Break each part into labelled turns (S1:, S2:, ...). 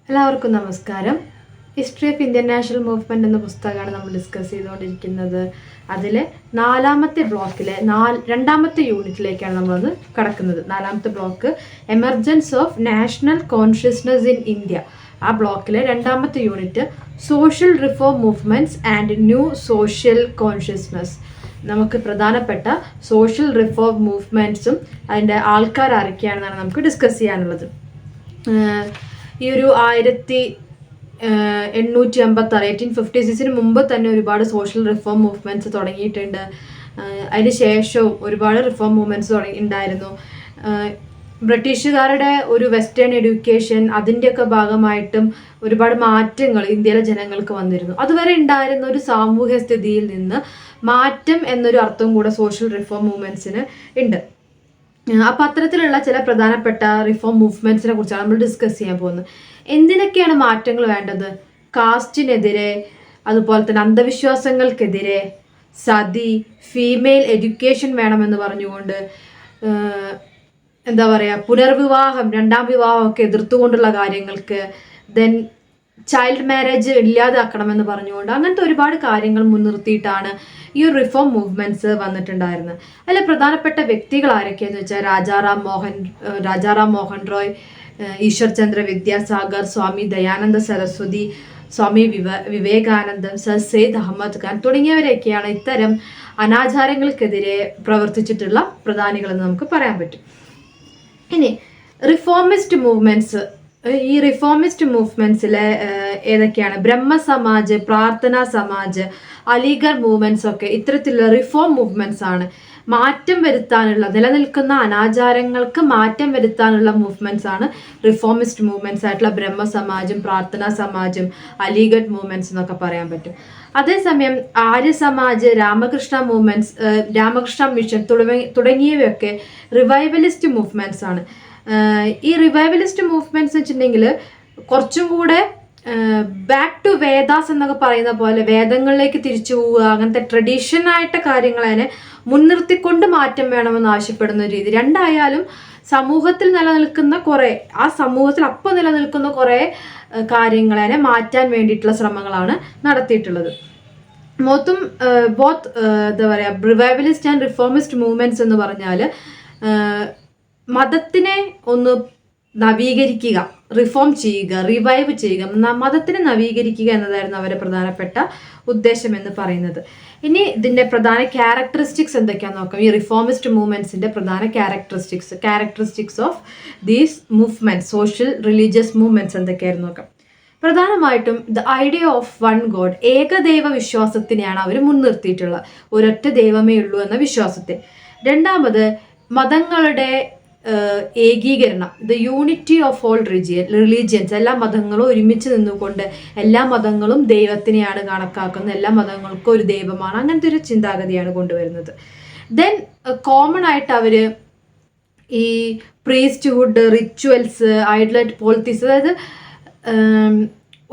S1: എല്ലാവർക്കും നമസ്കാരം. History of Indian national movement എന്ന പുസ്തകമാണ് നമ്മൾ ഡിസ്കസ് ചെയ്തുകൊണ്ടിരിക്കുന്നത്. അതിലെ നാലാമത്തെ ബ്ലോക്കിലെ രണ്ടാമത്തെ യൂണിറ്റിലേക്കാണ് നമ്മളൊന്ന് കടക്കുന്നത്. നാലാമത്തെ block emergence of national consciousness in India. ആ ബ്ലോക്കിലെ രണ്ടാമത്തെ unit social reform movements and new social consciousness. നമുക്ക് പ്രധാനപ്പെട്ട സോഷ്യൽ റിഫോം മൂവ്മെൻറ്റ്സും അതിൻ്റെ ആൾക്കാർ ആരൊക്കെയാണെന്നാണ് നമുക്ക് ഡിസ്കസ് ചെയ്യാനുള്ളത്. ഈ ഒരു 1856 മുമ്പ് തന്നെ ഒരുപാട് സോഷ്യൽ റിഫോം മൂവ്മെൻറ്റ്സ് തുടങ്ങിയിട്ടുണ്ട്. അതിന് ശേഷവും ഒരുപാട് റിഫോം മൂവ്മെൻറ്റ്സ് ഉണ്ടായിരുന്നു. ബ്രിട്ടീഷുകാരുടെ ഒരു വെസ്റ്റേൺ എഡ്യൂക്കേഷൻ അതിൻ്റെയൊക്കെ ഭാഗമായിട്ടും ഒരുപാട് മാറ്റങ്ങൾ ഇന്ത്യയിലെ ജനങ്ങൾക്ക് വന്നിരുന്നു. അതുവരെ ഉണ്ടായിരുന്ന ഒരു സാമൂഹ്യ സ്ഥിതിയിൽ നിന്ന് മാറ്റം എന്നൊരു അർത്ഥം കൂടെ സോഷ്യൽ റിഫോം മൂവ്മെൻറ്റ്സിന് ഉണ്ട്. അപ്പം അത്തരത്തിലുള്ള ചില പ്രധാനപ്പെട്ട റിഫോം മൂവ്മെൻറ്റ്സിനെ കുറിച്ചാണ് നമ്മൾ ഡിസ്കസ് ചെയ്യാൻ പോകുന്നത്. എന്തിനൊക്കെയാണ് മാറ്റങ്ങൾ വേണ്ടത്? കാസ്റ്റിനെതിരെ, അതുപോലെ തന്നെ അന്ധവിശ്വാസങ്ങൾക്കെതിരെ, സതി, ഫീമെയിൽ എഡ്യൂക്കേഷൻ വേണമെന്ന് പറഞ്ഞുകൊണ്ട്, എന്താ പറയുക, പുനർവിവാഹം, രണ്ടാം വിവാഹമൊക്കെ എതിർത്തുകൊണ്ടുള്ള കാര്യങ്ങൾക്ക്, ദെൻ ചൈൽഡ് മാരേജ് ഇല്ലാതാക്കണമെന്ന് പറഞ്ഞുകൊണ്ട്, അങ്ങനത്തെ ഒരുപാട് കാര്യങ്ങൾ മുൻനിർത്തിയിട്ടാണ് ഈ ഒരു റിഫോം മൂവ്മെൻറ്റ്സ് വന്നിട്ടുണ്ടായിരുന്നത്. അതിൽ പ്രധാനപ്പെട്ട വ്യക്തികൾ ആരൊക്കെയെന്ന് വെച്ചാൽ രാജാറാം മോഹൻ റോയ്, ഈശ്വർ ചന്ദ്ര വിദ്യാസാഗർ, സ്വാമി ദയാനന്ദ സരസ്വതി, സ്വാമി വിവേകാനന്ദം, സർ സെയ്ദ് അഹമ്മദ് ഖാൻ തുടങ്ങിയവരെയൊക്കെയാണ് ഇത്തരം അനാചാരങ്ങൾക്കെതിരെ പ്രവർത്തിച്ചിട്ടുള്ള പ്രധാനികളെന്ന് നമുക്ക് പറയാൻ പറ്റും. ഇനി റിഫോമിസ്റ്റ് മൂവ്മെൻറ്റ്സ്. ഈ റിഫോമിസ്റ്റ് മൂവ്മെൻറ്റ്സിലെ ഏതൊക്കെയാണ്? ബ്രഹ്മ സമാജ്, പ്രാർത്ഥന സമാജ്, അലിഗർ മൂവ്മെൻറ്റ്സ് ഒക്കെ ഇത്തരത്തിലുള്ള റിഫോം മൂവ്മെൻറ്റ്സ് ആണ്. മാറ്റം വരുത്താനുള്ള, നിലനിൽക്കുന്ന അനാചാരങ്ങൾക്ക് മാറ്റം വരുത്താനുള്ള മൂവ്മെൻറ്റ്സ് ആണ് റിഫോമിസ്റ്റ് മൂവ്മെൻറ്റ്സ് ആയിട്ടുള്ള ബ്രഹ്മ സമാജും പ്രാർത്ഥന സമാജും അലിഗഡ് മൂവ്മെൻറ്റ്സ് എന്നൊക്കെ പറയാൻ പറ്റും. അതേസമയം ആര്യ സമാജ്, രാമകൃഷ്ണ മൂവ്മെൻറ്റ്സ്, രാമകൃഷ്ണ മിഷൻ തുടങ്ങിയവയൊക്കെ റിവൈവലിസ്റ്റ് മൂവ്മെൻറ്റ്സ് ആണ്. ഈ റിവൈവലിസ്റ്റ് മൂവ്മെൻറ്റ്സ് വെച്ചിട്ടുണ്ടെങ്കിൽ കുറച്ചും കൂടെ ബാക്ക് ടു വേദാസ് എന്നൊക്കെ പറയുന്ന പോലെ വേദങ്ങളിലേക്ക് തിരിച്ചു പോവുക, അങ്ങനത്തെ ട്രഡീഷനായിട്ട് കാര്യങ്ങളെ മുൻനിർത്തിക്കൊണ്ട് മാറ്റം വേണമെന്ന് ആവശ്യപ്പെടുന്ന രീതി. രണ്ടായാലും സമൂഹത്തിൽ നിലനിൽക്കുന്ന കുറേ, ആ സമൂഹത്തിൽ അപ്പം നിലനിൽക്കുന്ന കുറേ കാര്യങ്ങളെ മാറ്റാൻ വേണ്ടിയിട്ടുള്ള ശ്രമങ്ങളാണ് നടത്തിയിട്ടുള്ളത്. ബോത്ത് എന്താ പറയുക, റിവൈവലിസ്റ്റ് ആൻഡ് റിഫോമിസ്റ്റ് മൂവ്മെൻറ്റ്സ് എന്ന് പറഞ്ഞാൽ മതത്തിനെ ഒന്ന് നവീകരിക്കുക, റിഫോം ചെയ്യുക, റിവൈവ് ചെയ്യുക, മതത്തിനെ നവീകരിക്കുക എന്നതായിരുന്നു അവരുടെ പ്രധാനപ്പെട്ട ഉദ്ദേശം എന്ന് പറയുന്നത്. ഇനി ഇതിൻ്റെ പ്രധാന ക്യാരക്ടറിസ്റ്റിക്സ് എന്തൊക്കെയാണെന്ന് നോക്കാം. ഈ റിഫോമിസ്റ്റ് മൂവ്മെൻറ്റ്സിൻ്റെ പ്രധാന characteristics of these movements, social religious movements എന്തൊക്കെയായിരുന്നു നോക്കാം. പ്രധാനമായിട്ടും the idea of one God, ഏകദൈവ വിശ്വാസത്തിനെയാണ് അവർ മുൻനിർത്തിയിട്ടുള്ളത്. ഒരൊറ്റ ദൈവമേ ഉള്ളൂ എന്ന വിശ്വാസത്തെ. രണ്ടാമത് മതങ്ങളുടെ ഏകീകരണം, the unity of all religions, എല്ലാ മതങ്ങളും ഒരുമിച്ച് നിന്നുകൊണ്ട് എല്ലാ മതങ്ങളും ദൈവത്തിനെയാണ് കണക്കാക്കുന്നത്, എല്ലാ മതങ്ങൾക്കും ഒരു ദൈവമാണ്, അങ്ങനത്തെ ഒരു ചിന്താഗതിയാണ് കൊണ്ടുവരുന്നത്. ദെൻ കോമൺ ആയിട്ട് അവർ ഈ പ്രീസ്റ്റ്ഹുഡ്, റിച്വൽസ്, ഐഡലറ്റ് പോളിറ്റിക്സ്, അതായത്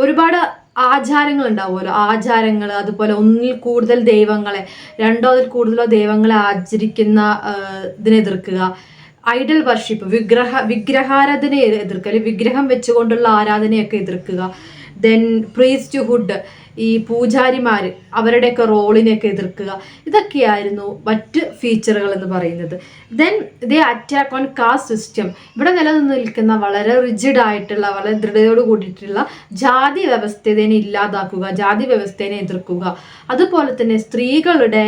S1: ഒരുപാട് ആചാരങ്ങൾ ഉണ്ടാവുമല്ലോ, ആചാരങ്ങൾ, അതുപോലെ ഒന്നിൽ കൂടുതൽ ദൈവങ്ങളെ, രണ്ടോ അതിൽ കൂടുതലോ ദൈവങ്ങളെ ആചരിക്കുന്ന ഇതിനെ എതിർക്കുക, ഐഡൽ വർഷിപ്പ്, വിഗ്രഹാരാധനയെ എതിർക്കുക, അല്ലെങ്കിൽ വിഗ്രഹം വെച്ചുകൊണ്ടുള്ള ആരാധനയൊക്കെ എതിർക്കുക. ദെൻ പ്രീസ്റ്റ്ഹുഡ്, ഈ പൂജാരിമാർ, അവരുടെയൊക്കെ റോളിനെയൊക്കെ എതിർക്കുക. ഇതൊക്കെയായിരുന്നു മറ്റ് ഫീച്ചറുകൾ എന്ന് പറയുന്നത്. Then they attack one caste system. ഇവിടെ നിലനിൽക്കുന്ന വളരെ റിജിഡ് ആയിട്ടുള്ള, വളരെ ദൃഢതയോട് കൂടിയിട്ടുള്ള ജാതി വ്യവസ്ഥയെ ഇല്ലാതാക്കുക, ജാതി വ്യവസ്ഥയെ എതിർക്കുക. അതുപോലെ തന്നെ സ്ത്രീകളുടെ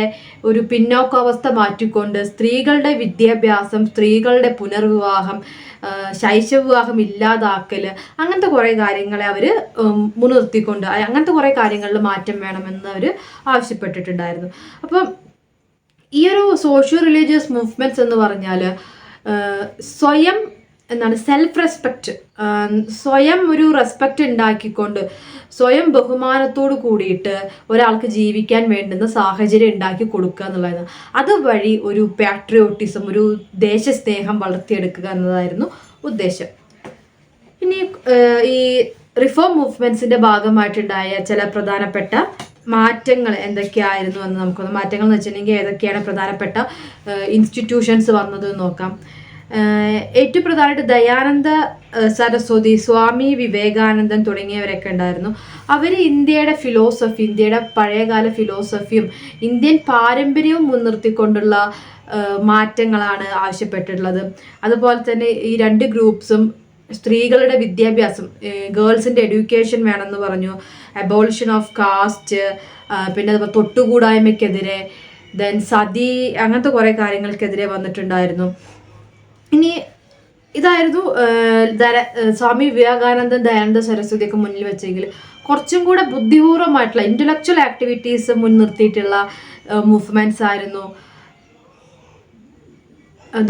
S1: ഒരു പിന്നോക്കാവസ്ഥ മാറ്റിക്കൊണ്ട് സ്ത്രീകളുടെ വിദ്യാഭ്യാസം, സ്ത്രീകളുടെ പുനർവിവാഹം, ശൈശവ വിവാഹം ഇല്ലാതാക്കൽ, അങ്ങനത്തെ കുറേ കാര്യങ്ങളെ അവർ മുൻനിർത്തിക്കൊണ്ട് അങ്ങനത്തെ കുറേ കാര്യങ്ങളിൽ മാറ്റം വേണമെന്ന് അവർ ആവശ്യപ്പെട്ടിട്ടുണ്ടായിരുന്നു. അപ്പം ഈ ഒരു സോഷ്യോ റിലീജിയസ് മൂവ്മെന്റ്സ് എന്ന് പറഞ്ഞാൽ സ്വയം എന്താണ് സെൽഫ് റെസ്പെക്റ്റ്, സ്വയം ഒരു റെസ്പെക്റ്റ് ഉണ്ടാക്കിക്കൊണ്ട് സ്വയം ബഹുമാനത്തോട് കൂടിയിട്ട് ഒരാൾക്ക് ജീവിക്കാൻ വേണ്ടുന്ന സാഹചര്യം ഉണ്ടാക്കി കൊടുക്കുക എന്നുള്ളതാണ്. അതുവഴി ഒരു പാട്രിയോട്ടിസം, ഒരു ദേശസ്നേഹം വളർത്തിയെടുക്കുക എന്നതായിരുന്നു ഉദ്ദേശം. ഇനി ഈ റിഫോം മൂവ്മെന്റ്സിന്റെ ഭാഗമായിട്ടുണ്ടായ ചില പ്രധാനപ്പെട്ട മാറ്റങ്ങൾ എന്തൊക്കെയായിരുന്നു എന്ന് നമുക്കൊന്ന്, മാറ്റങ്ങൾ എന്ന് വെച്ചിട്ടുണ്ടെങ്കിൽ ഏതൊക്കെയാണ് പ്രധാനപ്പെട്ട ഇൻസ്റ്റിറ്റ്യൂഷൻസ് വന്നത് നോക്കാം. ഏറ്റവും പ്രധാനമായിട്ട് ദയാനന്ദ സരസ്വതി, സ്വാമി വിവേകാനന്ദൻ തുടങ്ങിയവരൊക്കെ ഉണ്ടായിരുന്നു. അവർ ഇന്ത്യയുടെ ഫിലോസഫി, ഇന്ത്യയുടെ പഴയകാല ഫിലോസഫിയും ഇന്ത്യൻ പാരമ്പര്യവും മുൻനിർത്തിക്കൊണ്ടുള്ള മാറ്റങ്ങളാണ് ആവശ്യപ്പെട്ടിട്ടുള്ളത്. അതുപോലെ തന്നെ ഈ രണ്ട് ഗ്രൂപ്പ്സും സ്ത്രീകളുടെ വിദ്യാഭ്യാസം, ഗേൾസിൻ്റെ എഡ്യൂക്കേഷൻ വേണമെന്ന് പറഞ്ഞു, അബോളിഷൻ ഓഫ് കാസ്റ്റ്, പിന്നെ അതുപോലെ തൊട്ടുകൂടായ്മയ്ക്കെതിരെ, ദെൻ സതി, അങ്ങനത്തെ കുറേ കാര്യങ്ങൾക്കെതിരെ വന്നിട്ടുണ്ടായിരുന്നു. ഇനി ഇതായിരുന്നു സ്വാമി വിവേകാനന്ദൻ, ദയാനന്ദ സരസ്വതിയൊക്കെ മുന്നിൽ വെച്ചെങ്കിൽ കുറച്ചും കൂടെ ബുദ്ധിപൂർവമായിട്ടുള്ള ഇന്റലക്ച്വൽ ആക്ടിവിറ്റീസ് മുൻനിർത്തിയിട്ടുള്ള മൂവ്മെന്റ്സ് ആയിരുന്നു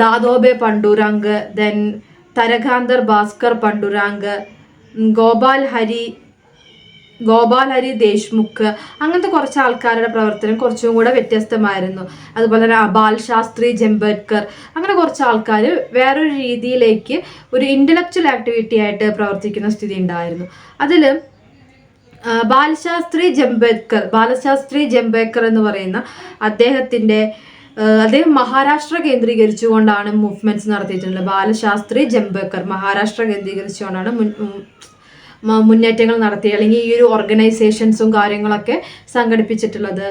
S1: ദാദോബെ പണ്ഡുരംഗ്, ദെൻ തരകാന്തർ ഭാസ്കർ പണ്ഡുരംഗ്, ഗോപാൽ ഹരി ദേശ്മുഖ്, അങ്ങനത്തെ കുറച്ച് ആൾക്കാരുടെ പ്രവർത്തനം കുറച്ചും കൂടെ വ്യത്യസ്തമായിരുന്നു. അതുപോലെ തന്നെ ബാൽ ശാസ്ത്രി ജംബേദ്കർ, അങ്ങനെ കുറച്ച് ആൾക്കാർ വേറൊരു രീതിയിലേക്ക് ഒരു ഇന്റലക്ച്വൽ ആക്ടിവിറ്റി ആയിട്ട് പ്രവർത്തിക്കുന്ന സ്ഥിതി ഉണ്ടായിരുന്നു. അതിൽ ബാലശാസ്ത്രി ജംബേദ്കർ എന്ന് പറയുന്ന അദ്ദേഹം മഹാരാഷ്ട്ര കേന്ദ്രീകരിച്ചുകൊണ്ടാണ് മൂവ്മെന്റ്സ് നടത്തിയിട്ടുള്ളത്. ബാലശാസ്ത്രി ജംബേദ്കർ മഹാരാഷ്ട്ര കേന്ദ്രീകരിച്ചുകൊണ്ടാണ് മുന്നേറ്റങ്ങൾ നടത്തി, അല്ലെങ്കിൽ ഈ ഒരു ഓർഗനൈസേഷൻസും കാര്യങ്ങളൊക്കെ സംഘടിപ്പിച്ചിട്ടുള്ളത്.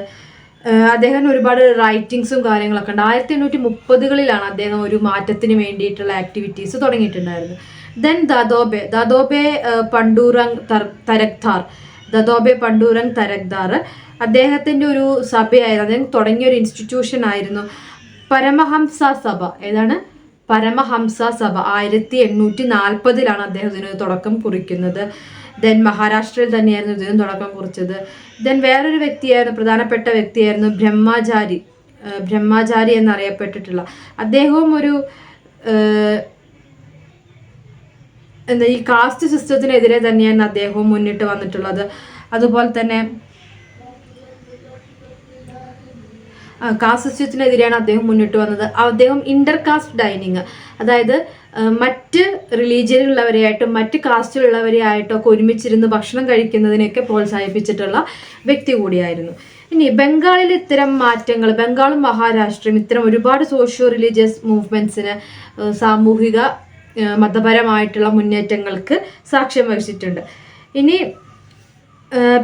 S1: അദ്ദേഹം ഒരുപാട് റൈറ്റിങ്സും കാര്യങ്ങളൊക്കെ ഉണ്ട്. 1830കളിലാണ് അദ്ദേഹം ഒരു മാറ്റത്തിന് വേണ്ടിയിട്ടുള്ള ആക്ടിവിറ്റീസ് തുടങ്ങിയിട്ടുണ്ടായിരുന്നത്. ദെൻ ദാദോബെ പണ്ഡുരംഗ് തരക്ദാർ, അദ്ദേഹത്തിൻ്റെ ഒരു സഭയായിരുന്നു, അദ്ദേഹം തുടങ്ങിയ ഒരു ഇൻസ്റ്റിറ്റ്യൂഷൻ ആയിരുന്നു പരമഹംസ സഭ. ഏതാണ് പരമഹംസ സഭ? 1840ലാണ് അദ്ദേഹം ഇതിന് തുടക്കം കുറിക്കുന്നത്. ദെൻ മഹാരാഷ്ട്രയിൽ തന്നെയായിരുന്നു ഇതിന് തുടക്കം കുറിച്ചത്. ദെൻ വേറൊരു പ്രധാനപ്പെട്ട വ്യക്തിയായിരുന്നു ബ്രഹ്മചാരി എന്നറിയപ്പെട്ടിട്ടുള്ള അദ്ദേഹവും ഒരു ഈ കാസ്റ്റ് സിസ്റ്റത്തിനെതിരെ തന്നെയാണ് അദ്ദേഹവും മുന്നിട്ട് വന്നിട്ടുള്ളത്. അതുപോലെ തന്നെ കാസ്റ്റ് സിസ്റ്റത്തിനെതിരെയാണ് അദ്ദേഹം മുന്നിട്ട് വന്നത്. അദ്ദേഹം ഇന്റർകാസ്റ്റ് ഡൈനിങ്, അതായത് മറ്റ് റിലീജിയനിലുള്ളവരെയായിട്ടും മറ്റ് കാസ്റ്റിലുള്ളവരെയായിട്ടും ഒക്കെ ഒരുമിച്ചിരുന്ന് ഭക്ഷണം കഴിക്കുന്നതിനെയൊക്കെ പ്രോത്സാഹിപ്പിച്ചിട്ടുള്ള വ്യക്തി കൂടിയായിരുന്നു. ഇനി ബംഗാളിൽ ഇത്തരം മാറ്റങ്ങൾ, ബംഗാളും മഹാരാഷ്ട്രയും ഇത്തരം ഒരുപാട് സോഷ്യോ റിലീജിയസ് മൂവ്മെന്റ്സിന്, സാമൂഹിക മതപരമായിട്ടുള്ള മുന്നേറ്റങ്ങൾക്ക് സാക്ഷ്യം വഹിച്ചിട്ടുണ്ട്. ഇനി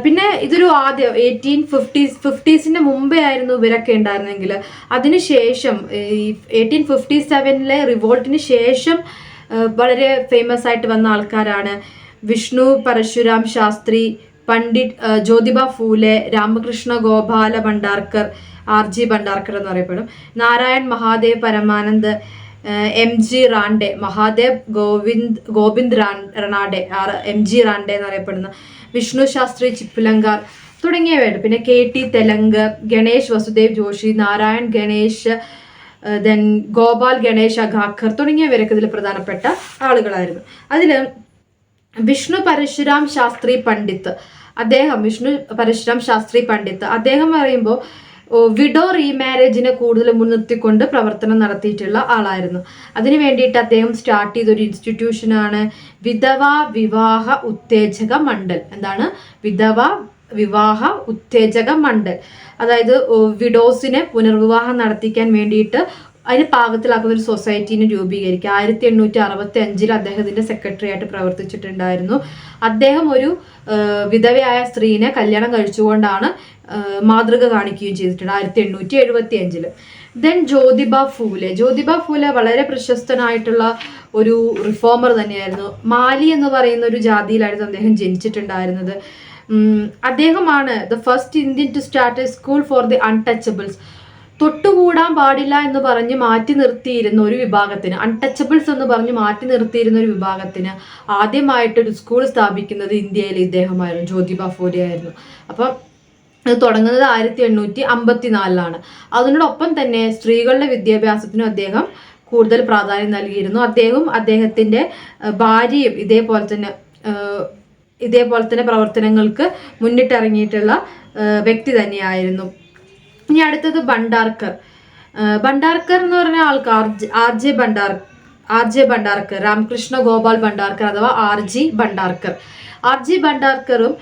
S1: പിന്നെ ഇതൊരു ആദ്യം 1850s മുമ്പേ ആയിരുന്നു ഇവരൊക്കെ ഉണ്ടായിരുന്നെങ്കിൽ അതിനുശേഷം ഈ 1857 റിവോൾട്ടിന് ശേഷം വളരെ ഫേമസ് ആയിട്ട് വന്ന ആൾക്കാരാണ് Vishnu Parasuram Shastri, Pandit Jyotiba Phule, Ramakrishna Gopala Bhandarkar, RG Bhandarkar എന്നറിയപ്പെടും, Narayan Mahadev Parmanand, MG റാൻഡെ, Mahadev Govind റാണാഡെ, MG റാൻഡെ എന്നറിയപ്പെടുന്ന, വിഷ്ണു ശാസ്ത്രി ചിപ്ലങ്കാർ തുടങ്ങിയവയുണ്ട്. പിന്നെ KT തെലങ്ക്, ഗണേഷ് വസുദേവ് ജോഷി, നാരായൺ ഗണേഷ്, ദെൻ ഗോപാൽ ഗണേഷ് അഗാക്കർ തുടങ്ങിയവരൊക്കെ ഇതിൽ പ്രധാനപ്പെട്ട ആളുകളായിരുന്നു. അതിൽ വിഷ്ണു പരശുരാം ശാസ്ത്രി പണ്ഡിത്ത്, അദ്ദേഹം പറയുമ്പോൾ വിഡോ റീമാരേജിനെ കൂടുതൽ മുൻനിർത്തിക്കൊണ്ട് പ്രവർത്തനം നടത്തിയിട്ടുള്ള ആളായിരുന്നു. അതിനു വേണ്ടിയിട്ട് അദ്ദേഹം സ്റ്റാർട്ട് ചെയ്തൊരു ഇൻസ്റ്റിറ്റ്യൂഷനാണ് വിധവാ വിവാഹ ഉത്തേജക മണ്ഡൽ. എന്താണ് വിവാഹ ഉത്തേജക മണ്ഡൽ? അതായത് വിഡോസിനെ പുനർവിവാഹം നടത്തിക്കാൻ വേണ്ടിയിട്ട് അതിന് പാകത്തിലാക്കുന്ന ഒരു സൊസൈറ്റീനെ രൂപീകരിക്കുക. 1865 അദ്ദേഹം ഇതിന്റെ സെക്രട്ടറി ആയിട്ട് പ്രവർത്തിച്ചിട്ടുണ്ടായിരുന്നു. അദ്ദേഹം ഒരു വിധവയായ സ്ത്രീനെ കല്യാണം കഴിച്ചുകൊണ്ടാണ് മാതൃക കാണിക്കുകയും ചെയ്തിട്ടുണ്ട് 1875. ദെൻ ജ്യോതിബ ഫൂലെ വളരെ പ്രശസ്തനായിട്ടുള്ള ഒരു റിഫോമർ തന്നെയായിരുന്നു. മാലി എന്ന് പറയുന്ന ഒരു ജാതിയിലായിരുന്നു അദ്ദേഹം ജനിച്ചിട്ടുണ്ടായിരുന്നത്. അദ്ദേഹമാണ് the first Indian to start a school for the untouchables. തൊട്ടുകൂടാൻ പാടില്ല എന്ന് പറഞ്ഞ് മാറ്റി നിർത്തിയിരുന്ന ഒരു വിഭാഗത്തിന്, അൺടച്ചബിൾസ് എന്ന് പറഞ്ഞ് മാറ്റി നിർത്തിയിരുന്ന ഒരു വിഭാഗത്തിന് ആദ്യമായിട്ടൊരു സ്കൂൾ സ്ഥാപിക്കുന്നത് ഇന്ത്യയിൽ ഇദ്ദേഹമായിരുന്നു, ജ്യോതിബ ഫൂലെ ആയിരുന്നു. അപ്പം ഇത് തുടങ്ങുന്നത് 1854 അതിനോടൊപ്പം തന്നെ സ്ത്രീകളുടെ വിദ്യാഭ്യാസത്തിനും അദ്ദേഹം കൂടുതൽ പ്രാധാന്യം നൽകിയിരുന്നു. അദ്ദേഹവും അദ്ദേഹത്തിൻ്റെ ഭാര്യയും ഇതേപോലെ തന്നെ പ്രവർത്തനങ്ങൾക്ക് മുന്നിട്ടിറങ്ങിയിട്ടുള്ള വ്യക്തി തന്നെയായിരുന്നു. ഇനി അടുത്തത് ഭണ്ഡാർക്കർ. ഭണ്ഡാർക്കർ എന്ന് പറഞ്ഞ ആൾക്ക് ആർ ജെ ഭണ്ഡാർക്കർ, രാമകൃഷ്ണ ഗോപാൽ ഭണ്ഡാർക്കർ അഥവാ RG ഭണ്ഡാർക്കർ. RG ഭണ്ഡാർക്കറും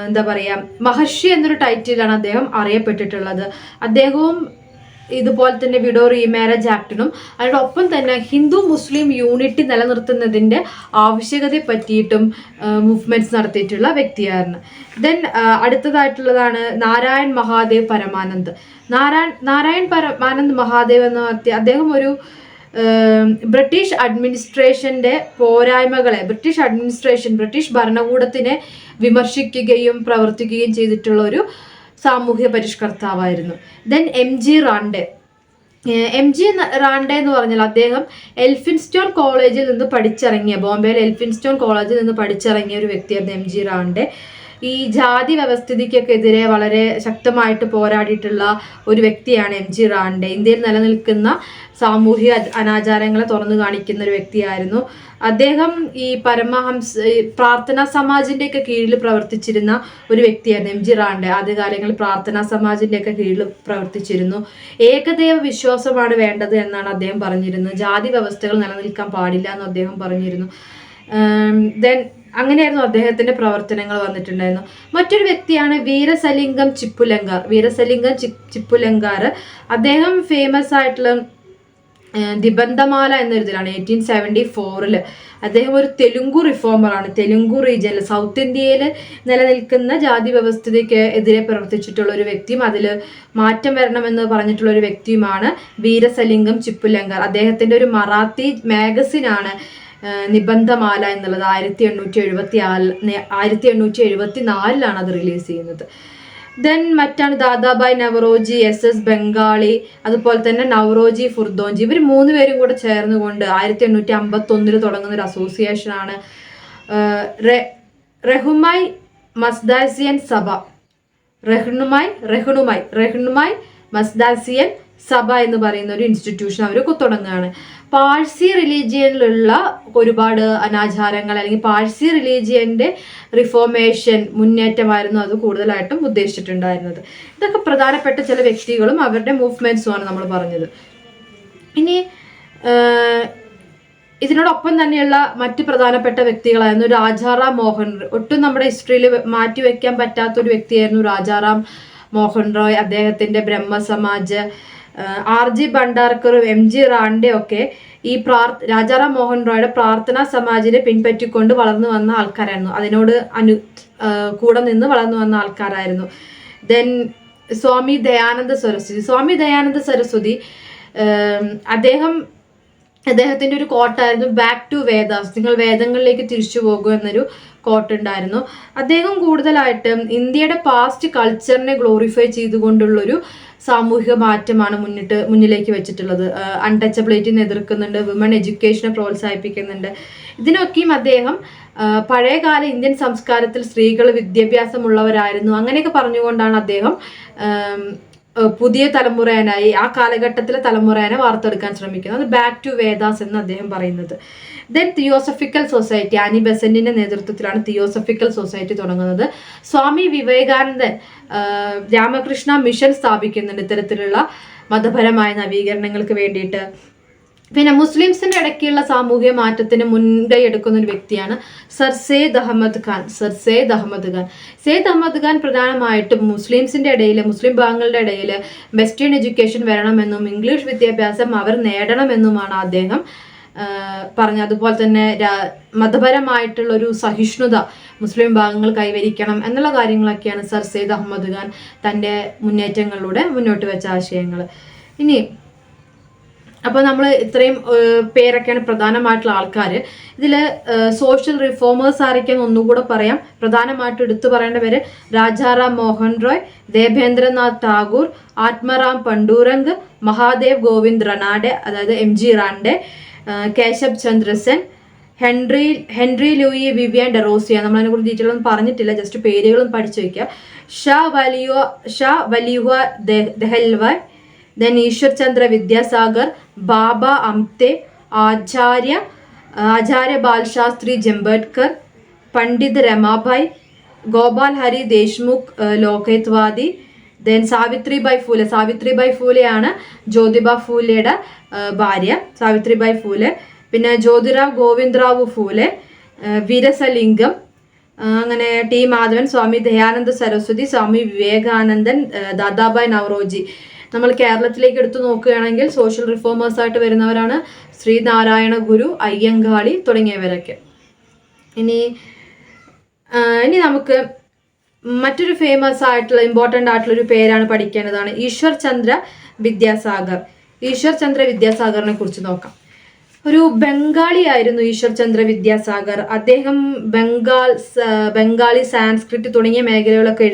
S1: എന്താ പറയുക, മഹർഷി എന്നൊരു ടൈറ്റിലാണ് അദ്ദേഹം അറിയപ്പെട്ടിട്ടുള്ളത്. അദ്ദേഹവും ഇതുപോലെ തന്നെ വിഡോ റീമാരേജ് ആക്ടിനും അതിനോടൊപ്പം തന്നെ ഹിന്ദു മുസ്ലിം യൂണിറ്റി നിലനിർത്തുന്നതിൻ്റെ ആവശ്യകതയെ പറ്റിയിട്ടും മൂവ്മെന്റ്സ് നടത്തിയിട്ടുള്ള വ്യക്തിയായിരുന്നു. ദെൻ അടുത്തതായിട്ടുള്ളതാണ് നാരായൺ മഹാദേവ് പരമാനന്ദ്. നാരായൺ പരമാനന്ദ് മഹാദേവ് എന്ന അദ്ദേഹം ഒരു ബ്രിട്ടീഷ് അഡ്മിനിസ്ട്രേഷന്റെ പോരായ്മകളെ, ബ്രിട്ടീഷ് ഭരണകൂടത്തിനെ വിമർശിക്കുകയും പ്രവർത്തിക്കുകയും ചെയ്തിട്ടുള്ള ഒരു സാമൂഹ്യ പരിഷ്കർത്താവായിരുന്നു. Then MG Ranade. MG Ranade എന്ന് പറഞ്ഞാൽ അദ്ദേഹം എൽഫിൻസ്റ്റോൺ കോളേജിൽ നിന്ന് പഠിച്ചിറങ്ങിയ, ബോംബെയിലെ എൽഫിൻസ്റ്റോൺ കോളേജിൽ നിന്ന് പഠിച്ചിറങ്ങിയ ഒരു വ്യക്തിയായിരുന്നു MG റാൻഡെ. ഈ ജാതി വ്യവസ്ഥിതിക്കെതിരെ വളരെ ശക്തമായിട്ട് പോരാടിയിട്ടുള്ള ഒരു വ്യക്തിയാണ് MG റാൻഡെ. ഇന്ത്യയിൽ നിലനിൽക്കുന്ന സാമൂഹിക അനാചാരങ്ങളെ തുറന്നു കാണിക്കുന്ന ഒരു വ്യക്തിയായിരുന്നു അദ്ദേഹം. ഈ പ്രാർത്ഥനാ സമാജിൻ്റെയൊക്കെ കീഴിൽ പ്രവർത്തിച്ചിരുന്ന ഒരു വ്യക്തിയായിരുന്നു MG റാൻഡെ. ആദ്യകാലങ്ങളിൽ പ്രാർത്ഥനാ സമാജിൻ്റെയൊക്കെ കീഴിൽ പ്രവർത്തിച്ചിരുന്നു. ഏകദൈവ വിശ്വാസമാണ് വേണ്ടത് എന്നാണ് അദ്ദേഹം പറഞ്ഞിരുന്നത്. ജാതി വ്യവസ്ഥകൾ നിലനിൽക്കാൻ പാടില്ല എന്ന് അദ്ദേഹം പറഞ്ഞിരുന്നു. ദെൻ അങ്ങനെയായിരുന്നു അദ്ദേഹത്തിന്റെ പ്രവർത്തനങ്ങൾ വന്നിട്ടുണ്ടായിരുന്നു. മറ്റൊരു വ്യക്തിയാണ് വീരസലിംഗം ചിപ്പുലങ്കാർ. അദ്ദേഹം ഫേമസ് ആയിട്ടുള്ള ദിബന്ധമാല എന്നൊരിതിലാണ് 1874 അദ്ദേഹം ഒരു തെലുങ്കു റിഫോമറാണ്. തെലുങ്കു റീജിയനിൽ സൗത്ത് ഇന്ത്യയിൽ നിലനിൽക്കുന്ന ജാതി വ്യവസ്ഥയ്ക്ക് എതിരെ പ്രവർത്തിച്ചിട്ടുള്ള ഒരു വ്യക്തിയും അതിൽ മാറ്റം വരണമെന്ന് പറഞ്ഞിട്ടുള്ള ഒരു വ്യക്തിയുമാണ് വീരസലിംഗം ചിപ്പുലങ്കാർ. അദ്ദേഹത്തിന്റെ ഒരു മറാത്തി മാഗസിനാണ് നിബന്ധമാല എന്നുള്ളത്. 1874 അത് റിലീസ് ചെയ്യുന്നത്. ദെൻ മറ്റാണ് ദാദാഭായ് നവറോജി, SS ബംഗാളി, അതുപോലെ തന്നെ നവറോജി ഫുർദോഞ്ചി. ഇവർ 3 പേരും കൂടെ ചേർന്നുകൊണ്ട് 1851 തുടങ്ങുന്ന ഒരു അസോസിയേഷനാണ് റഹ്നുമായി മസ്ദാസിയൻ സഭ. റഹ്നുമായി മസ്ദാസിയൻ സഭ എന്ന് പറയുന്ന ഒരു ഇൻസ്റ്റിറ്റ്യൂഷൻ അവരൊക്കെ തുടങ്ങുകയാണ്. പാഴ്സി റിലീജിയനിലുള്ള ഒരുപാട് അനാചാരങ്ങൾ അല്ലെങ്കിൽ പാഴ്സി റിലീജിയന്റെ റിഫോർമേഷൻ മുന്നേറ്റമായിരുന്നു അത് കൂടുതലായിട്ടും ഉദ്ദേശിച്ചിട്ടുണ്ടായിരുന്നത്. ഇതൊക്കെ പ്രധാനപ്പെട്ട ചില വ്യക്തികളും അവരുടെ മൂവ്മെന്റ്സുമാണ് നമ്മൾ പറഞ്ഞത്. ഇനി ഇതിനോടൊപ്പം തന്നെയുള്ള മറ്റ് പ്രധാനപ്പെട്ട വ്യക്തികളായിരുന്നു രാജാറാം മോഹൻ റോയ്. ഒട്ടും നമ്മുടെ ഹിസ്റ്ററിയിൽ മാറ്റിവെക്കാൻ പറ്റാത്തൊരു വ്യക്തിയായിരുന്നു രാജാറാം മോഹൻ റോയ്. അദ്ദേഹത്തിന്റെ ബ്രഹ്മസമാജ്, RG ഭണ്ഡാർക്കറും MG റാൻഡെ ഒക്കെ ഈ രാജാറാം മോഹൻ റോയുടെ പ്രാർത്ഥനാ സമാജിനെ പിൻപറ്റിക്കൊണ്ട് വളർന്നു വന്ന ആൾക്കാരായിരുന്നു. അതിനോട് കൂടെ നിന്ന് വളർന്നു വന്ന ആൾക്കാരായിരുന്നു. ദെൻ സ്വാമി ദയാനന്ദ സരസ്വതി അദ്ദേഹത്തിന്റെ ഒരു കോട്ടായിരുന്നു ബാക്ക് ടു വേദാസ്, നിങ്ങൾ വേദങ്ങളിലേക്ക് തിരിച്ചു പോകുക എന്നൊരു കോട്ടുണ്ടായിരുന്നു. അദ്ദേഹം കൂടുതലായിട്ട് ഇന്ത്യയുടെ പാസ്റ്റ് കൾച്ചറിനെ ഗ്ലോറിഫൈ ചെയ്തുകൊണ്ടുള്ളൊരു സാമൂഹിക മാറ്റമാണ് മുന്നിലേക്ക് വെച്ചിട്ടുള്ളത്. അൺടച്ചബിലിറ്റിനെ എതിർക്കുന്നുണ്ട്, വിമൺ എഡ്യൂക്കേഷനെ പ്രോത്സാഹിപ്പിക്കുന്നുണ്ട്. ഇതിനൊക്കെയും അദ്ദേഹം പഴയകാല ഇന്ത്യൻ സംസ്കാരത്തിൽ സ്ത്രീകൾ വിദ്യാഭ്യാസമുള്ളവരായിരുന്നു അങ്ങനെയൊക്കെ പറഞ്ഞുകൊണ്ടാണ് അദ്ദേഹം പുതിയ തലമുറേനായി ആ കാലഘട്ടത്തിലെ തലമുറേനെ വാർത്തെടുക്കാൻ ശ്രമിക്കുന്നത്. ബാക്ക് ടു വേദാസ് എന്ന് അദ്ദേഹം പറയുന്നത്. ദെൻ തിയോസഫിക്കൽ സൊസൈറ്റി, ആനി ബെസന്റിന്റെ നേതൃത്വത്തിലാണ് തിയോസഫിക്കൽ സൊസൈറ്റി തുടങ്ങുന്നത്. സ്വാമി വിവേകാനന്ദൻ രാമകൃഷ്ണ മിഷൻ സ്ഥാപിക്കുന്നുണ്ട് ഇത്തരത്തിലുള്ള മതപരമായ നവീകരണങ്ങൾക്ക് വേണ്ടിയിട്ട്. പിന്നെ മുസ്ലിംസിന്റെ ഇടയ്ക്കുള്ള സാമൂഹിക മാറ്റത്തിന് മുൻകൈ എടുക്കുന്ന ഒരു വ്യക്തിയാണ് സർ സെയ്ദ് അഹമ്മദ് ഖാൻ. സെയ്ദ് അഹമ്മദ് ഖാൻ പ്രധാനമായിട്ടും മുസ്ലിംസിന്റെ ഇടയിൽ, മുസ്ലിം ഭാഗങ്ങളുടെ ഇടയിൽ വെസ്റ്റേൺ എഡ്യൂക്കേഷൻ വരണമെന്നും ഇംഗ്ലീഷ് വിദ്യാഭ്യാസം അവർ നേടണമെന്നുമാണ് അദ്ദേഹം പറഞ്ഞത്. അതുപോലെ തന്നെ മതപരമായിട്ടുള്ള ഒരു സഹിഷ്ണുത മുസ്ലിം ഭാഗങ്ങൾ കൈവരിക്കണം എന്നുള്ള കാര്യങ്ങളൊക്കെയാണ് സർ സെയ്ദ് അഹമ്മദ് ഖാൻ തൻ്റെ മുന്നേറ്റങ്ങളിലൂടെ മുന്നോട്ട് വെച്ച ആശയങ്ങൾ. ഇനി അപ്പോൾ നമ്മൾ ഇത്രയും പേരൊക്കെയാണ് പ്രധാനമായിട്ടുള്ള ആൾക്കാർ. ഇതിൽ സോഷ്യൽ റിഫോമേഴ്സ് ആരൊക്കെയെന്ന് ഒന്നുകൂടെ പറയാം. പ്രധാനമായിട്ട് എടുത്തു പറയേണ്ട പേര് രാജാറാം മോഹൻ റോയ്, ദേബേന്ദ്രനാഥ് ടാഗോർ, ആത്മറാം പണ്ടൂരംഗ്, മഹാദേവ് ഗോവിന്ദ് റനാഡെ അതായത് MG Ranade, Keshab Chandra Sen, Henry Louis Vivian Derozio. നമ്മളതിനെ കുറിച്ച് ഡീറ്റെയിൽ ഒന്നും പറഞ്ഞിട്ടില്ല, ജസ്റ്റ് പേരുകളും പഠിച്ചു വയ്ക്കുക. ഷാ വലിയുവ ദെഹൽവായ്, ദെൻ ഈശ്വർ ചന്ദ്ര വിദ്യാസാഗർ, ബാബ അംതെ, ആചാര്യ ബാൽശാസ്ത്രി ജംബേദ്കർ, പണ്ഡിത് രമാഭായ്, ഗോപാൽ ഹരി ദേശ്മുഖ് ലോകേത്വാദി, ദെൻ സാവിത്രിബായ് ഫൂലെയാണ് ജ്യോതിബ ഫൂലെയുടെ ഭാര്യ, സാവിത്രിബായ് ഫൂലെ. പിന്നെ ജ്യോതിറാവ് ഗോവിന്ദ് ഫൂലെ, വീരസലിംഗം, അങ്ങനെ ടി മാധവൻ, സ്വാമി ദയാനന്ദ സരസ്വതി, സ്വാമി വിവേകാനന്ദൻ, ദാദാഭായ് നവറോജി. നമ്മൾ കേരളത്തിലേക്ക് എടുത്തു നോക്കുകയാണെങ്കിൽ സോഷ്യൽ റിഫോമേഴ്സ് ആയിട്ട് വരുന്നവരാണ് ശ്രീനാരായണ ഗുരു, അയ്യങ്കാളി തുടങ്ങിയവരൊക്കെ. ഇനി നമുക്ക് മറ്റൊരു ഫേമസ് ആയിട്ടുള്ള ഇമ്പോർട്ടൻ്റ് ആയിട്ടുള്ള ഒരു പേരാണ് പഠിക്കേണ്ടതാണ്, ഈശ്വർ ചന്ദ്ര വിദ്യാസാഗറിനെ കുറിച്ച് നോക്കാം. ഒരു ബംഗാളി ആയിരുന്നു ഈശ്വർ ചന്ദ്ര വിദ്യാസാഗർ. അദ്ദേഹം ബംഗാളി, സാൻസ്ക്രിറ്റ് തുടങ്ങിയ മേഖലകളൊക്കെ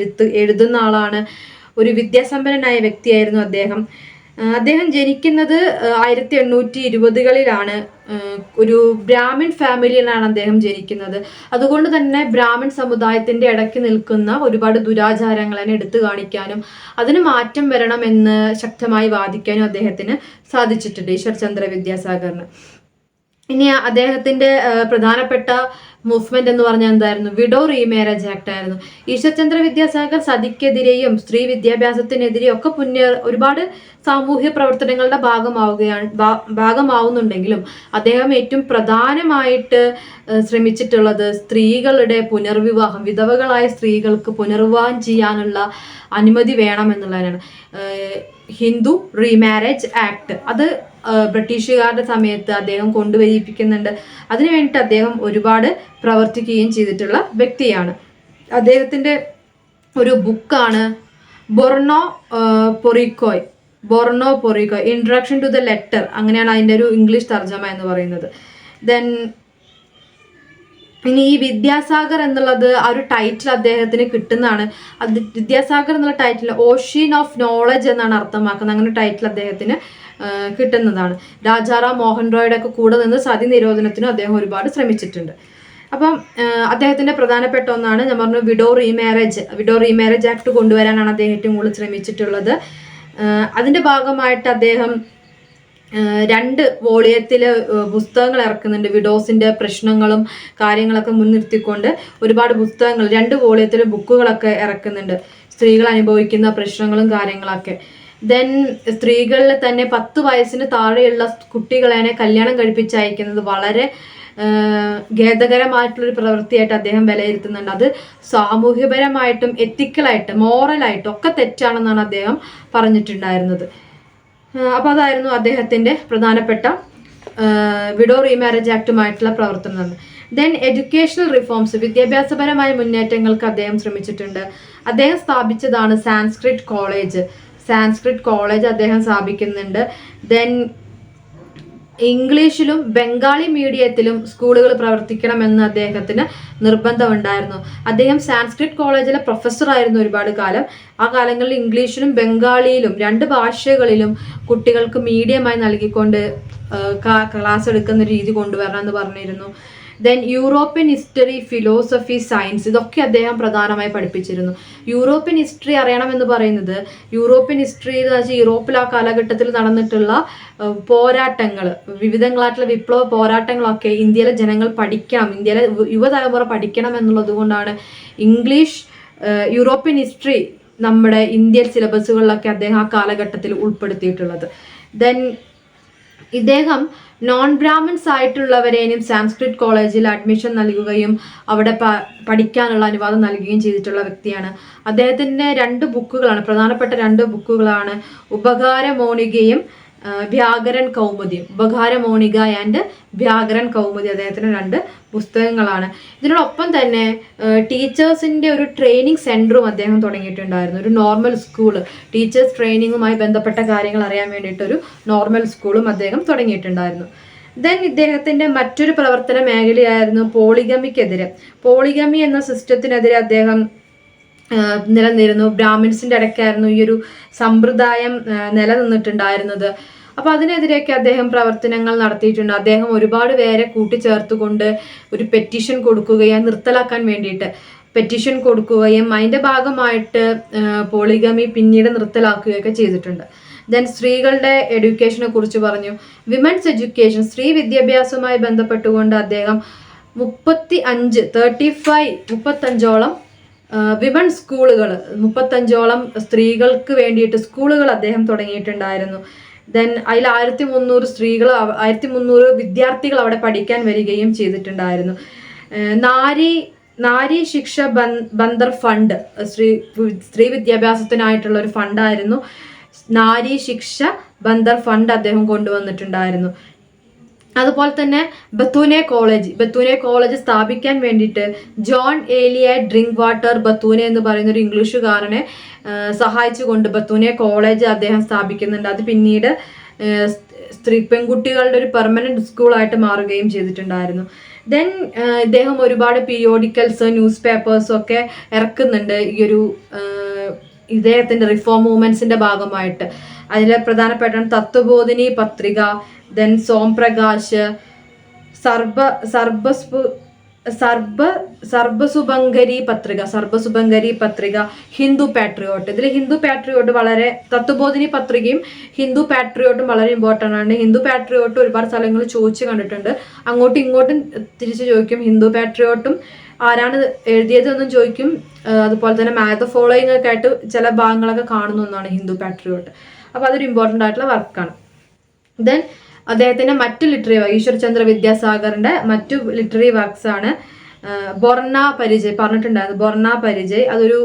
S1: എഴുതുന്ന ആളാണ്. ഒരു വിദ്യാസമ്പന്നനായ വ്യക്തിയായിരുന്നു അദ്ദേഹം. അദ്ദേഹം ജനിക്കുന്നത് 1820കളിലാണ്. ഒരു ബ്രാഹ്മിൺ ഫാമിലിയിലാണ് അദ്ദേഹം ജനിക്കുന്നത്. അതുകൊണ്ട് തന്നെ ബ്രാഹ്മിൺ സമുദായത്തിന്റെ ഇടയ്ക്ക് നിൽക്കുന്ന ഒരുപാട് ദുരാചാരങ്ങളെ എടുത്തു കാണിക്കാനും അതിന് മാറ്റം വരണമെന്ന് ശക്തമായി വാദിക്കാനും അദ്ദേഹത്തിന് സാധിച്ചിട്ടുണ്ട്, ഈശ്വർ ചന്ദ്ര വിദ്യാസാഗറിന്. ഇനി അദ്ദേഹത്തിന്റെ പ്രധാനപ്പെട്ട മൂവ്മെന്റ് എന്ന് പറഞ്ഞാൽ എന്തായിരുന്നു? വിഡോ റീമാരേജ് ആക്ട് ആയിരുന്നു. ഈശ്വർചന്ദ്ര വിദ്യാസാഗർ സതിക്കെതിരെയും സ്ത്രീ വിദ്യാഭ്യാസത്തിനെതിരെയും ഒക്കെ ഒരുപാട് സാമൂഹ്യ പ്രവർത്തനങ്ങളുടെ ഭാഗമാവുന്നുണ്ടെങ്കിലും അദ്ദേഹം ഏറ്റവും പ്രധാനമായിട്ട് ശ്രമിച്ചിട്ടുള്ളത് സ്ത്രീകളുടെ പുനർവിവാഹം, വിധവകളായ സ്ത്രീകൾക്ക് പുനർവിവാഹം ചെയ്യാനുള്ള അനുമതി വേണം എന്നുള്ളതിനാണ്. ഹിന്ദു റീമാരേജ് ആക്ട് അത് ബ്രിട്ടീഷുകാരുടെ സമയത്ത് അദ്ദേഹം കൊണ്ടുവരിപ്പിക്കുന്നുണ്ട്. അതിനു വേണ്ടിയിട്ട് അദ്ദേഹം ഒരുപാട് പ്രവർത്തിക്കുകയും ചെയ്തിട്ടുള്ള വ്യക്തിയാണ്. അദ്ദേഹത്തിൻ്റെ ഒരു ബുക്കാണ് ബൊർണോ പൊറിക്കോയ്, ഇൻട്രൊഡക്ഷൻ ടു ദ ലെറ്റർ, അങ്ങനെയാണ് അതിൻ്റെ ഒരു ഇംഗ്ലീഷ് തർജ്ജമ എന്ന് പറയുന്നത്. ദെൻ ഇനി ഈ വിദ്യാസാഗർ എന്നുള്ളത് ആ ഒരു ടൈറ്റിൽ അദ്ദേഹത്തിന് കിട്ടുന്നതാണ്. വിദ്യാസാഗർ എന്നുള്ള ടൈറ്റിൽ ഓഷ്യൻ ഓഫ് നോളജ് എന്നാണ് അർത്ഥമാക്കുന്നത്. അങ്ങനെ ടൈറ്റിൽ അദ്ദേഹത്തിന് കിട്ടുന്നതാണ്. രാജാറാം മോഹൻ റോയുടെ ഒക്കെ കൂടെ നിന്ന് സതി നിരോധനത്തിനും അദ്ദേഹം ഒരുപാട് ശ്രമിച്ചിട്ടുണ്ട്. അപ്പം അദ്ദേഹത്തിന്റെ പ്രധാനപ്പെട്ട ഒന്നാണ് ഞാൻ പറഞ്ഞു വിഡോ റീമാരേജ് ആക്ട് കൊണ്ടുവരാനാണ് അദ്ദേഹം ഏറ്റവും കൂടുതൽ ശ്രമിച്ചിട്ടുള്ളത്. അതിന്റെ ഭാഗമായിട്ട് അദ്ദേഹം 2 വോളിയത്തില് പുസ്തകങ്ങൾ ഇറക്കുന്നുണ്ട്. വിഡോസിന്റെ പ്രശ്നങ്ങളും കാര്യങ്ങളൊക്കെ മുൻനിർത്തിക്കൊണ്ട് ഒരുപാട് പുസ്തകങ്ങൾ 2 വോളിയത്തില് ബുക്കുകളൊക്കെ ഇറക്കുന്നുണ്ട്, സ്ത്രീകൾ അനുഭവിക്കുന്ന പ്രശ്നങ്ങളും കാര്യങ്ങളൊക്കെ. ദെൻ സ്ത്രീകളിൽ തന്നെ 10 വയസ്സിന് താഴെയുള്ള കുട്ടികളെ കല്യാണം കഴിപ്പിച്ചയക്കുന്നത് വളരെ ഖേദകരമായിട്ടുള്ളൊരു പ്രവൃത്തിയായിട്ട് അദ്ദേഹം വിലയിരുത്തുന്നുണ്ട്. അത് സാമൂഹ്യപരമായിട്ടും എത്തിക്കലായിട്ടും മോറലായിട്ടും ഒക്കെ തെറ്റാണെന്നാണ് അദ്ദേഹം പറഞ്ഞിട്ടുണ്ടായിരുന്നത്. അപ്പോൾ അതായിരുന്നു അദ്ദേഹത്തിൻ്റെ പ്രധാനപ്പെട്ട വിഡോ റീമാരേജ് ആക്ടുമായിട്ടുള്ള പ്രവർത്തനം. ദെൻ എഡ്യൂക്കേഷണൽ റിഫോംസ്, വിദ്യാഭ്യാസപരമായ മുന്നേറ്റങ്ങൾക്ക് അദ്ദേഹം ശ്രമിച്ചിട്ടുണ്ട്. അദ്ദേഹം സ്ഥാപിച്ചതാണ് സാൻസ്ക്രിറ്റ് കോളേജ് അദ്ദേഹം സ്ഥാപിക്കുന്നുണ്ട്. ദെൻ ഇംഗ്ലീഷിലും ബംഗാളി മീഡിയത്തിലും സ്കൂളുകൾ പ്രവർത്തിക്കണമെന്ന് അദ്ദേഹത്തിന് നിർബന്ധമുണ്ടായിരുന്നു. അദ്ദേഹം സാൻസ്ക്രിറ്റ് കോളേജിലെ പ്രൊഫസറായിരുന്നു ഒരുപാട് കാലം. ആ കാലങ്ങളിൽ ഇംഗ്ലീഷിലും ബംഗാളിയിലും 2 ഭാഷകളിലും കുട്ടികൾക്ക് മീഡിയമായി നൽകിക്കൊണ്ട് ക്ലാസ് എടുക്കുന്ന രീതി കൊണ്ടുവരണം എന്ന് പറഞ്ഞിരുന്നു. Then European history, philosophy, science ഇതൊക്കെ അദ്ദേഹം പ്രധാനമായി പഠിപ്പിച്ചിരുന്നു. യൂറോപ്യൻ ഹിസ്റ്ററി അറിയണമെന്ന് പറയുന്നത്, യൂറോപ്യൻ ഹിസ്റ്ററി എന്ന് വെച്ചാൽ യൂറോപ്പിൽ ആ കാലഘട്ടത്തിൽ നടന്നിട്ടുള്ള പോരാട്ടങ്ങൾ, വിവിധങ്ങളായിട്ടുള്ള വിപ്ലവ പോരാട്ടങ്ങളൊക്കെ ഇന്ത്യയിലെ ജനങ്ങൾ പഠിക്കണം, ഇന്ത്യയിലെ യുവതലമുറ പഠിക്കണം എന്നുള്ളത് കൊണ്ടാണ് യൂറോപ്യൻ ഹിസ്റ്ററി നമ്മുടെ ഇന്ത്യൻ സിലബസുകളിലൊക്കെ അദ്ദേഹം ആ കാലഘട്ടത്തിൽ ഉൾപ്പെടുത്തിയിട്ടുള്ളത്. ദെൻ ഇദ്ദേഹം നോൺ ബ്രാഹ്മിൻസ് ആയിട്ടുള്ളവരേനും സാൻസ്ക്രിറ്റ് കോളേജിൽ അഡ്മിഷൻ നൽകുകയും അവിടെ പഠിക്കാനുള്ള അനുവാദം നൽകുകയും ചെയ്തിട്ടുള്ള വ്യക്തിയാണ്. അദ്ദേഹത്തിൻ്റെ 2 ബുക്കുകളാണ്, പ്രധാനപ്പെട്ട 2 ബുക്കുകളാണ് ഉപകാരമോണികയും വ്യാകരൺ കൗമുദി, ഉപകാരമോണിക ആൻഡ് വ്യാകരൺ കൗമുദി അദ്ദേഹത്തിന് 2 പുസ്തകങ്ങളാണ്. ഇതിനോടൊപ്പം തന്നെ ടീച്ചേഴ്സിൻ്റെ ഒരു ട്രെയിനിങ് സെൻറ്ററും അദ്ദേഹം തുടങ്ങിയിട്ടുണ്ടായിരുന്നു. ഒരു നോർമൽ സ്കൂള്, ടീച്ചേഴ്സ് ട്രെയിനിങ്ങുമായി ബന്ധപ്പെട്ട കാര്യങ്ങൾ അറിയാൻ വേണ്ടിയിട്ടൊരു നോർമൽ സ്കൂളും അദ്ദേഹം തുടങ്ങിയിട്ടുണ്ടായിരുന്നു. ദെൻ ഇദ്ദേഹത്തിൻ്റെ മറ്റൊരു പ്രവർത്തന മേഖലയായിരുന്നു പോളിഗമിക്കെതിരെ. പോളിഗമി എന്ന സിസ്റ്റത്തിനെതിരെ അദ്ദേഹം നിലനിന്നിരുന്നു. ബ്രാഹ്മിൻസിൻ്റെ ഇടയ്ക്കായിരുന്നു ഈ ഒരു സമ്പ്രദായം നിലനിന്നിട്ടുണ്ടായിരുന്നത്. അപ്പോൾ അതിനെതിരെയൊക്കെ അദ്ദേഹം പ്രവർത്തനങ്ങൾ നടത്തിയിട്ടുണ്ട്. അദ്ദേഹം ഒരുപാട് പേരെ കൂട്ടിച്ചേർത്തുകൊണ്ട് ഒരു പെറ്റീഷൻ കൊടുക്കുകയും നിർത്തലാക്കാൻ വേണ്ടിയിട്ട് പെറ്റീഷൻ കൊടുക്കുകയും അതിൻ്റെ ഭാഗമായിട്ട് പോളിഗമി പിന്നീട് നിർത്തലാക്കുകയൊക്കെ ചെയ്തിട്ടുണ്ട്. ദെൻ സ്ത്രീകളുടെ എഡ്യൂക്കേഷനെ കുറിച്ച് പറഞ്ഞു. വിമൻസ് എഡ്യൂക്കേഷൻ, സ്ത്രീ വിദ്യാഭ്യാസവുമായി ബന്ധപ്പെട്ടുകൊണ്ട് അദ്ദേഹം 35ഓളം വിമൻ സ്കൂളുകൾ, 35ഓളം സ്ത്രീകൾക്ക് വേണ്ടിയിട്ട് സ്കൂളുകൾ അദ്ദേഹം തുടങ്ങിയിട്ടുണ്ടായിരുന്നു. ദെൻ അതിൽ 1300 വിദ്യാർത്ഥികൾ അവിടെ പഠിക്കാൻ വരികയും ചെയ്തിട്ടുണ്ടായിരുന്നു. നാരി ശിക്ഷ ബന്ദർ ഫണ്ട്, സ്ത്രീ വിദ്യാഭ്യാസത്തിനായിട്ടുള്ള ഒരു ഫണ്ടായിരുന്നു നാരി ശിക്ഷ ബന്ദർ ഫണ്ട് അദ്ദേഹം കൊണ്ടുവന്നിട്ടുണ്ടായിരുന്നു. അതുപോലെ തന്നെ ബത്തൂനെ കോളേജ് സ്ഥാപിക്കാൻ വേണ്ടിയിട്ട് ജോൺ ഏലിയ ഡ്രിങ്ക് വാട്ടർ ബത്തൂനെ എന്ന് പറയുന്ന ഒരു ഇംഗ്ലീഷുകാരനെ സഹായിച്ചുകൊണ്ട് ബത്തൂനെ കോളേജ് അദ്ദേഹം സ്ഥാപിക്കുന്നുണ്ട്. അത് പിന്നീട് പെൺകുട്ടികളുടെ ഒരു പെർമനന്റ് സ്കൂളായിട്ട് മാറുകയും ചെയ്തിട്ടുണ്ടായിരുന്നു. ദെൻ ഇദ്ദേഹം ഒരുപാട് പീരിയോഡിക്കൽസ്, ന്യൂസ് പേപ്പേഴ്സും ഒക്കെ ഇറക്കുന്നുണ്ട് ഈ ഒരു ഇദ്ദേഹത്തിൻ്റെ റിഫോം മൂവ്മെന്റ്സിന്റെ ഭാഗമായിട്ട്. അതിൽ പ്രധാനപ്പെട്ട തത്വബോധിനി പത്രിക, ദെൻ സോംപ്രകാശ്, സർബസുബങ്കരി പത്രിക, ഹിന്ദു പാട്രിയോട്ട്. ഇതിൽ ഹിന്ദു പാട്രിയോട്ട് വളരെ, തത്വബോധിനി പത്രികയും ഹിന്ദു പാട്രിയോട്ടും വളരെ ഇമ്പോർട്ടൻ്റ് ആണ്. ഹിന്ദു പാട്രിയോട്ട് ഒരുപാട് സ്ഥലങ്ങളിൽ ചോദിച്ചു കണ്ടിട്ടുണ്ട്, അങ്ങോട്ടും ഇങ്ങോട്ടും തിരിച്ച് ചോദിക്കും. ഹിന്ദു പാട്രിയോട്ടും ആരാണ് എഴുതിയതെന്നും ചോദിക്കും. അതുപോലെ തന്നെ മാത്ത് ഫോളോയിങ് ഒക്കെ ആയിട്ട് ചില ഭാഗങ്ങളൊക്കെ കാണുന്ന ഒന്നാണ് ഹിന്ദു പാട്രിയോട്ട്. അപ്പോൾ അതൊരു ഇമ്പോർട്ടൻ്റ് ആയിട്ടുള്ള വർക്കാണ്. ദെൻ അദ്ദേഹത്തിൻ്റെ മറ്റു ലിറ്റററി വർക്ക്, ഈശ്വർ ചന്ദ്ര വിദ്യാസാഗറിൻ്റെ മറ്റു ലിറ്റററി വർക്ക്സ് ആണ് ബൊർണ പരിചയ്, പറഞ്ഞിട്ടുണ്ടായിരുന്നു ബൊർണ പരിചയ്. അതൊരു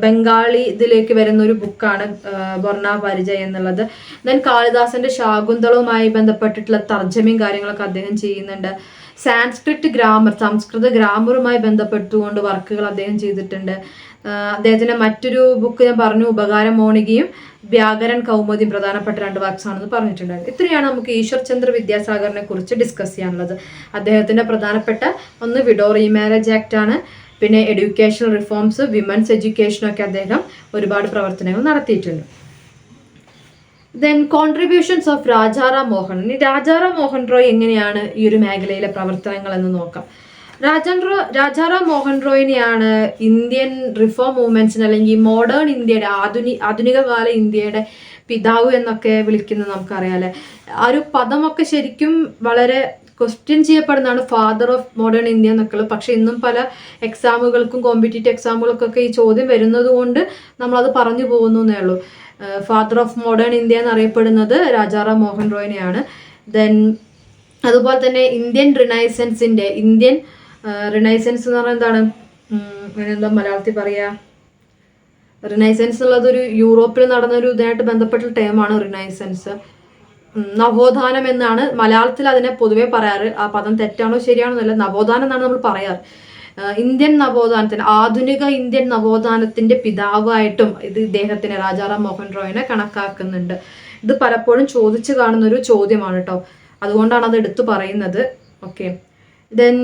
S1: ബംഗാളി ഇതിലേക്ക് വരുന്ന ഒരു ബുക്കാണ് ബൊർണ പരിചയ് എന്നുള്ളത്. ദെൻ കാളിദാസന്റെ ശാകുന്തളവുമായി ബന്ധപ്പെട്ടിട്ടുള്ള തർജ്ജമയും കാര്യങ്ങളൊക്കെ അദ്ദേഹം ചെയ്യുന്നുണ്ട്. സംസ്കൃത ഗ്രാമറുമായി ബന്ധപ്പെട്ടുകൊണ്ട് വർക്കുകൾ അദ്ദേഹം ചെയ്തിട്ടുണ്ട്. അദ്ദേഹത്തിന്റെ മറ്റൊരു ബുക്ക് ഞാൻ പറഞ്ഞു, ഉപകാരമോണികയും വ്യാകരൺ കൗമുദിയും പ്രധാനപ്പെട്ട 2 വർക്ക്സ് ആണെന്ന് പറഞ്ഞിട്ടുണ്ടായിരുന്നു. ഇത്രയാണ് നമുക്ക് ഈശ്വർ ചന്ദ്ര വിദ്യാസാഗറിനെ കുറിച്ച് ഡിസ്കസ് ചെയ്യാനുള്ളത്. അദ്ദേഹത്തിന്റെ പ്രധാനപ്പെട്ട ഒന്ന് വിഡോ റീമാരേജ് ആക്ട് ആണ്, പിന്നെ എഡ്യൂക്കേഷണൽ റിഫോംസ്, വിമൻസ് എഡ്യൂക്കേഷനൊക്കെ അദ്ദേഹം ഒരുപാട് പ്രവർത്തനങ്ങൾ നടത്തിയിട്ടുണ്ട്. Then contributions of Rajaram Mohan. ഇനി രാജാറാം മോഹൻ റോയ് എങ്ങനെയാണ് ഈ ഒരു മേഖലയിലെ പ്രവർത്തനങ്ങൾ എന്ന് നോക്കാം. രാജാറാം മോഹൻ റോയിനെയാണ് ഇന്ത്യൻ റിഫോം മൂവ്മെന്റ്സിന് അല്ലെങ്കിൽ മോഡേൺ ഇന്ത്യയുടെ ആധുനിക കാല ഇന്ത്യയുടെ പിതാവ് എന്നൊക്കെ വിളിക്കുന്നത് നമുക്കറിയാലേ. ആ ഒരു പദമൊക്കെ ശരിക്കും വളരെ ക്വസ്റ്റ്യൻ ചെയ്യപ്പെടുന്നതാണ്, ഫാദർ ഓഫ് മോഡേൺ ഇന്ത്യ എന്നൊക്കെ. പക്ഷെ ഇന്നും പല എക്സാമുകൾക്കും കോമ്പറ്റേറ്റീവ് എക്സാമുകൾക്കൊക്കെ ഈ ചോദ്യം വരുന്നത് കൊണ്ട് നമ്മളത് പറഞ്ഞു പോകുന്നേ ഉള്ളൂ. ഫാദർ ഓഫ് മോഡേൺ ഇന്ത്യ എന്നറിയപ്പെടുന്നത് രാജാറാം മോഹൻ റോയിനെയാണ്. ദെൻ അതുപോലെ തന്നെ ഇന്ത്യൻ റിനൈസൻസ് എന്ന് പറഞ്ഞാൽ എന്താണ്, എന്താ മലയാളത്തിൽ പറയാ, റിനൈസൻസ് എന്നുള്ളത് ഒരു യൂറോപ്പിൽ നടന്നൊരു ഇതായിട്ട് ബന്ധപ്പെട്ട ടേമാണ് റിനൈസൻസ്. നവോത്ഥാനം എന്നാണ് മലയാളത്തിൽ അതിനെ പൊതുവെ പറയാറ്. ആ പദം തെറ്റാണോ ശരിയാണോ എന്നല്ല, നവോത്ഥാനം എന്നാണ് നമ്മൾ പറയാറ്. ഇന്ത്യൻ നവോത്ഥാനത്തിന്, ആധുനിക ഇന്ത്യൻ നവോത്ഥാനത്തിന്റെ പിതാവായിട്ടും ഇത് ഇദ്ദേഹത്തിന് രാജാറാം മോഹൻ റോയിനെ കണക്കാക്കുന്നുണ്ട്. ഇത് പലപ്പോഴും ചോദിച്ചു കാണുന്ന ഒരു ചോദ്യമാണ് കേട്ടോ, അതുകൊണ്ടാണ് അത് എടുത്തു പറയുന്നത്. ഓക്കെ. ദെൻ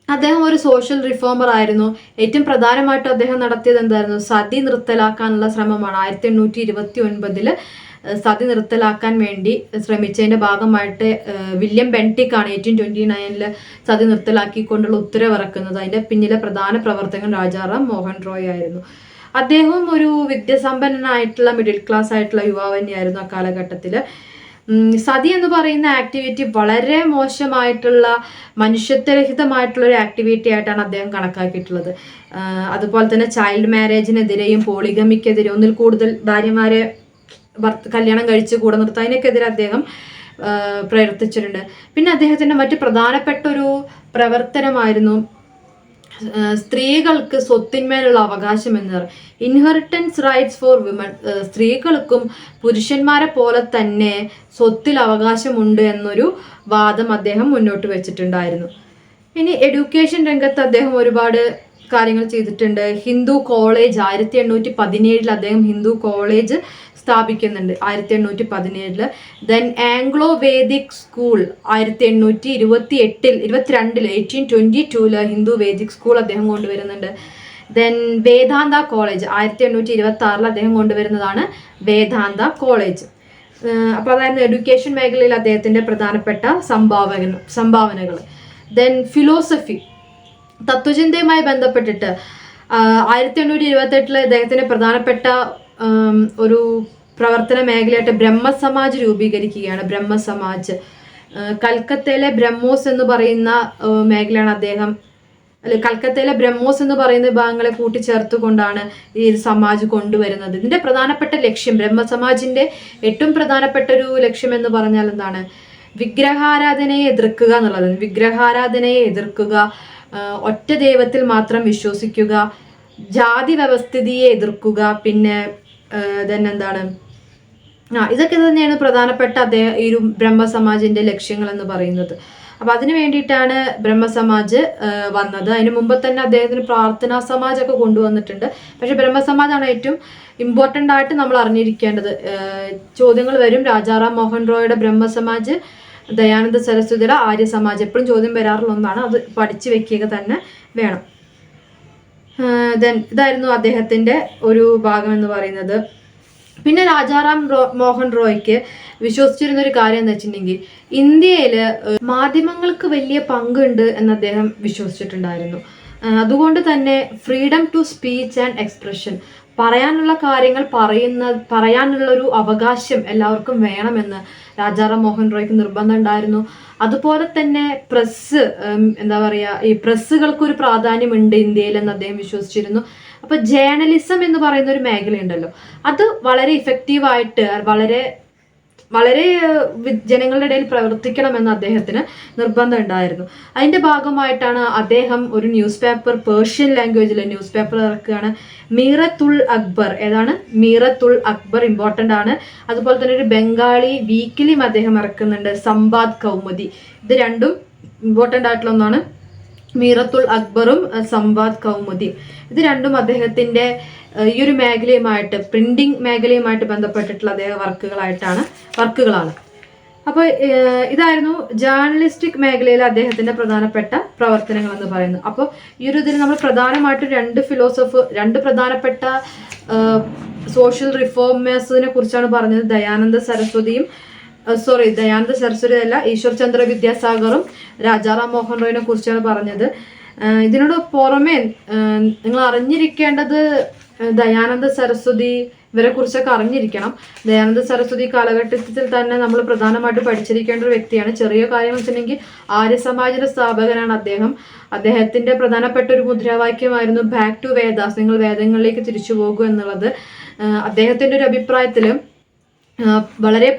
S1: അദ്ദേഹം ഒരു സോഷ്യൽ റിഫോമർ ആയിരുന്നു. ഏറ്റവും പ്രധാനമായിട്ടും അദ്ദേഹം നടത്തിയത് എന്തായിരുന്നു, സതി നിർത്തലാക്കാനുള്ള ശ്രമമാണ്. 1829 സതി നിർത്തലാക്കാൻ വേണ്ടി ശ്രമിച്ചതിന്റെ ഭാഗമായിട്ട് വില്യം ബെൻറ്റിക്കാണ് 1829 സതി നിർത്തലാക്കിക്കൊണ്ടുള്ള ഉത്തരവിറക്കുന്നത്. അതിന്റെ പിന്നിലെ പ്രധാന പ്രവർത്തകൻ രാജാറാം മോഹൻ റോയ് ആയിരുന്നു. അദ്ദേഹം ഒരു വിദ്യാസമ്പന്നനായിട്ടുള്ള മിഡിൽ ക്ലാസ് ആയിട്ടുള്ള യുവാവ് തന്നെയായിരുന്നു ആ കാലഘട്ടത്തിൽ. സതി എന്ന് പറയുന്ന ആക്ടിവിറ്റി വളരെ മോശമായിട്ടുള്ള, മനുഷ്യത്വരഹിതമായിട്ടുള്ള ഒരു ആക്ടിവിറ്റി ആയിട്ടാണ് അദ്ദേഹം കണക്കാക്കിയിട്ടുള്ളത്. അതുപോലെ തന്നെ ചൈൽഡ് മാരേജിനെതിരെയും പോളിഗമിക്കെതിരെ, ഒന്നിൽ കൂടുതൽ ഭാര്യമാരെ കല്യാണം കഴിച്ച് കൂടെ നിർത്തുക, അതിനൊക്കെതിരെ അദ്ദേഹം പ്രവർത്തിച്ചിട്ടുണ്ട്. പിന്നെ അദ്ദേഹത്തിന്റെ മറ്റു പ്രധാനപ്പെട്ട ഒരു പ്രവർത്തനമായിരുന്നു സ്ത്രീകൾക്ക് സ്വത്തിന്മേലുള്ള അവകാശം എന്ന് പറയും. ഇൻഹെറിറ്റൻസ് റൈറ്റ്സ് ഫോർ വിമൻ, സ്ത്രീകൾക്കും പുരുഷന്മാരെ പോലെ തന്നെ സ്വത്തിൽ അവകാശമുണ്ട് എന്നൊരു വാദം അദ്ദേഹം മുന്നോട്ട് വെച്ചിട്ടുണ്ടായിരുന്നു. ഇനി എഡ്യൂക്കേഷൻ രംഗത്ത് അദ്ദേഹം ഒരുപാട് കാര്യങ്ങൾ ചെയ്തിട്ടുണ്ട്. ഹിന്ദു കോളേജ് 1817 അദ്ദേഹം ഹിന്ദു കോളേജ് സ്ഥാപിക്കുന്നുണ്ട് 1817. Then Anglo Vedic School 1822 Hindu Vedic School അദ്ദേഹം കൊണ്ടുവരുന്നുണ്ട്. ദെൻ വേദാന്ത കോളേജ് 1826 അദ്ദേഹം കൊണ്ടുവരുന്നതാണ് വേദാന്ത കോളേജ്. അപ്പോൾ അതായിരുന്നു എഡ്യൂക്കേഷൻ മേഖലയിൽ അദ്ദേഹത്തിന്റെ പ്രധാനപ്പെട്ട സംഭാവനകൾ. ദെൻ ഫിലോസഫി, തത്വചിന്തയുമായി ബന്ധപ്പെട്ടിട്ട് 1828 അദ്ദേഹത്തിന്റെ പ്രധാനപ്പെട്ട ഒരു പ്രവർത്തന മേഖലയായിട്ട് ബ്രഹ്മസമാജ് രൂപീകരിക്കുകയാണ്. ബ്രഹ്മസമാജ് കൽക്കത്തയിലെ ബ്രഹ്മോസ് എന്ന് പറയുന്ന മേഖലയാണ് അദ്ദേഹം, കൽക്കത്തയിലെ ബ്രഹ്മോസ് എന്ന് പറയുന്ന വിഭാഗങ്ങളെ കൂട്ടിച്ചേർത്തുകൊണ്ടാണ് ഈ സമാജ് കൊണ്ടുവരുന്നത്. ഇതിന്റെ പ്രധാനപ്പെട്ട ലക്ഷ്യം, ബ്രഹ്മസമാജിന്റെ ഏറ്റവും പ്രധാനപ്പെട്ട ഒരു ലക്ഷ്യം എന്ന് പറഞ്ഞാൽ എന്താണ്? വിഗ്രഹാരാധനയെ എതിർക്കുക എന്നുള്ളത്. വിഗ്രഹാരാധനയെ എതിർക്കുക, ഒറ്റ ദൈവത്തിൽ മാത്രം വിശ്വസിക്കുക, ജാതി വ്യവസ്ഥിതിയെ എതിർക്കുക, പിന്നെ തന്നെ എന്താണ്, ഇതൊക്കെ തന്നെയാണ് പ്രധാനപ്പെട്ട ഈ ഒരു ബ്രഹ്മസമാജിന്റെ ലക്ഷ്യങ്ങൾ എന്ന് പറയുന്നത്. അപ്പൊ അതിനു വേണ്ടിയിട്ടാണ് ബ്രഹ്മസമാജ് വന്നത്. അതിനു മുമ്പ് തന്നെ അദ്ദേഹത്തിന് പ്രാർത്ഥനാ സമാജ് ഒക്കെ കൊണ്ടുവന്നിട്ടുണ്ട്. പക്ഷെ ബ്രഹ്മസമാജാണ് ഏറ്റവും ഇമ്പോർട്ടൻ്റ് ആയിട്ട് നമ്മൾ അറിഞ്ഞിരിക്കേണ്ടത്. ചോദ്യങ്ങൾ വരും. രാജാറാം മോഹൻ റോയുടെ ബ്രഹ്മസമാജ്, ദയാനന്ദ സരസ്വതിയുടെ ആര്യ സമാജ്, എപ്പോഴും ചോദ്യം വരാറുള്ള ഒന്നാണ്. അത് പഠിച്ചു വെക്കുക തന്നെ വേണം. ദെൻ ഇതായിരുന്നു അദ്ദേഹത്തിന്റെ ഒരു ഭാഗം എന്ന് പറയുന്നത്. പിന്നെ രാജാറാം മോഹൻ റോയ്ക്ക് വിശ്വസിച്ചിരുന്ന ഒരു കാര്യം എന്ന് വെച്ചിട്ടുണ്ടെങ്കിൽ ഇന്ത്യയിൽ മാധ്യമങ്ങൾക്ക് വലിയ പങ്കുണ്ട് എന്ന് അദ്ദേഹം വിശ്വസിച്ചിട്ടുണ്ടായിരുന്നു. അതുകൊണ്ട് തന്നെ freedom to speech and expression, പറയാനുള്ള കാര്യങ്ങൾ പറയാനുള്ളൊരു അവകാശം എല്ലാവർക്കും വേണമെന്ന് രാജാറാം മോഹൻ റോയ്ക്ക് നിർബന്ധം ഉണ്ടായിരുന്നു. അതുപോലെ തന്നെ പ്രസ്, എന്താ പറയുക, ഈ പ്രസ്സുകൾക്ക് ഒരു പ്രാധാന്യമുണ്ട് ഇന്ത്യയിൽ എന്ന് അദ്ദേഹം വിശ്വസിച്ചിരുന്നു. അപ്പൊ ജേർണലിസം എന്ന് പറയുന്ന ഒരു മേഖലയുണ്ടല്ലോ, അത് വളരെ ഇഫക്റ്റീവായിട്ട് വളരെ വളരെ ജനങ്ങളുടെ ഇടയിൽ പ്രവർത്തിക്കണമെന്ന് അദ്ദേഹത്തിന് നിർബന്ധം ഉണ്ടായിരുന്നു. അതിന്റെ ഭാഗമായിട്ടാണ് അദ്ദേഹം ഒരു ന്യൂസ് പേപ്പർ, പേർഷ്യൻ ലാംഗ്വേജിലെ ന്യൂസ് പേപ്പർ ഇറക്കുകയാണ്. മീറത്തുൽ അക്ബർ, ഏതാണ്? മീറത്തുൽ അക്ബർ ഇമ്പോർട്ടൻ്റ് ആണ്. അതുപോലെ തന്നെ ഒരു ബംഗാളി വീക്കിലിയും അദ്ദേഹം ഇറക്കുന്നുണ്ട്, സംവാദ് കൗമുദി. ഇത് രണ്ടും ഇമ്പോർട്ടൻ്റ് ആയിട്ടുള്ള ഒന്നാണ്. മീറത്തുൽ അക്ബറും സംവാദ് കൗമുദി, ഇത് രണ്ടും അദ്ദേഹത്തിന്റെ ഈ ഒരു മേഖലയുമായിട്ട്, പ്രിന്റിംഗ് മേഖലയുമായിട്ട് ബന്ധപ്പെട്ടിട്ടുള്ള അദ്ദേഹം വർക്കുകളാണ്. അപ്പോൾ ഇതായിരുന്നു ജേർണലിസ്റ്റിക് മേഖലയിൽ അദ്ദേഹത്തിന്റെ പ്രധാനപ്പെട്ട പ്രവർത്തനങ്ങൾ എന്ന് പറയുന്നത്. അപ്പോൾ ഈ ഒരു ഇതിൽ നമ്മൾ പ്രധാനമായിട്ടും രണ്ട് പ്രധാനപ്പെട്ട സോഷ്യൽ റിഫോമേഴ്സിനെ കുറിച്ചാണ് പറഞ്ഞത്. ദയാനന്ദ സരസ്വതി അല്ല, ഈശ്വർ ചന്ദ്ര വിദ്യാസാഗറും രാജാറാം മോഹൻ റോയിനെ കുറിച്ചാണ് പറഞ്ഞത്. ഇതിനോട് പുറമേ നിങ്ങൾ അറിഞ്ഞിരിക്കേണ്ടത് ദയാനന്ദ സരസ്വതി, ഇവരെ കുറിച്ചൊക്കെ അറിഞ്ഞിരിക്കണം. ദയാനന്ദ സരസ്വതി കാലഘട്ടത്തിൽ തന്നെ നമ്മൾ പ്രധാനമായിട്ട് പഠിച്ചിരിക്കേണ്ട ഒരു വ്യക്തിയാണ്. ചെറിയ കാര്യങ്ങൾ വെച്ചിട്ടുണ്ടെങ്കിൽ ആര്യ സമാജിന്റെ സ്ഥാപകനാണ് അദ്ദേഹം. അദ്ദേഹത്തിന്റെ പ്രധാനപ്പെട്ട ഒരു മുദ്രാവാക്യമായിരുന്നു ബാക്ക് ടു വേദാസ്, നിങ്ങൾ വേദങ്ങളിലേക്ക് തിരിച്ചു പോകുക എന്നുള്ളത്. അദ്ദേഹത്തിന്റെ ഒരു അഭിപ്രായത്തിൽ വളരെ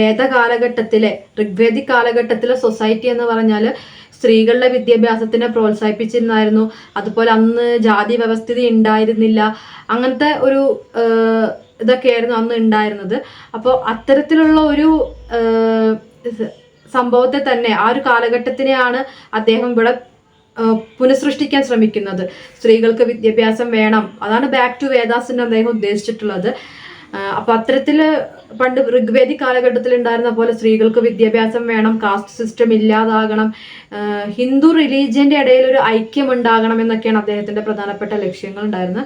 S1: വേദ കാലഘട്ടത്തിലെ, ഋഗ്വേദിക് കാലഘട്ടത്തിലെ സൊസൈറ്റി എന്ന് പറഞ്ഞാൽ സ്ത്രീകളുടെ വിദ്യാഭ്യാസത്തിനെ പ്രോത്സാഹിപ്പിച്ചിരുന്നായിരുന്നു. അതുപോലെ അന്ന് ജാതി വ്യവസ്ഥിതി ഉണ്ടായിരുന്നില്ല. അങ്ങനത്തെ ഒരു ഇതൊക്കെയായിരുന്നു അന്ന് ഉണ്ടായിരുന്നത്. അപ്പോൾ അത്തരത്തിലുള്ള ഒരു സംഭവത്തെ തന്നെ, ആ ഒരു കാലഘട്ടത്തിനെയാണ് അദ്ദേഹം ഇവിടെ പുനഃസൃഷ്ടിക്കാൻ ശ്രമിക്കുന്നത്. സ്ത്രീകൾക്ക് വിദ്യാഭ്യാസം വേണം, അതാണ് ബാക്ക് ടു വേദാസിന് അദ്ദേഹം ഉദ്ദേശിച്ചിട്ടുള്ളത്. അപ്പൊ അത്തരത്തില് പണ്ട് ഋഗ്വേദിക് കാലഘട്ടത്തിൽ ഉണ്ടായിരുന്ന പോലെ സ്ത്രീകൾക്ക് വിദ്യാഭ്യാസം വേണം, കാസ്റ്റ് സിസ്റ്റം ഇല്ലാതാകണം, ഹിന്ദു റിലീജിയന്റെ ഇടയിൽ ഒരു ഐക്യം ഉണ്ടാകണം എന്നൊക്കെയാണ് അദ്ദേഹത്തിന്റെ പ്രധാനപ്പെട്ട ലക്ഷ്യങ്ങൾ ഉണ്ടായിരുന്നത്.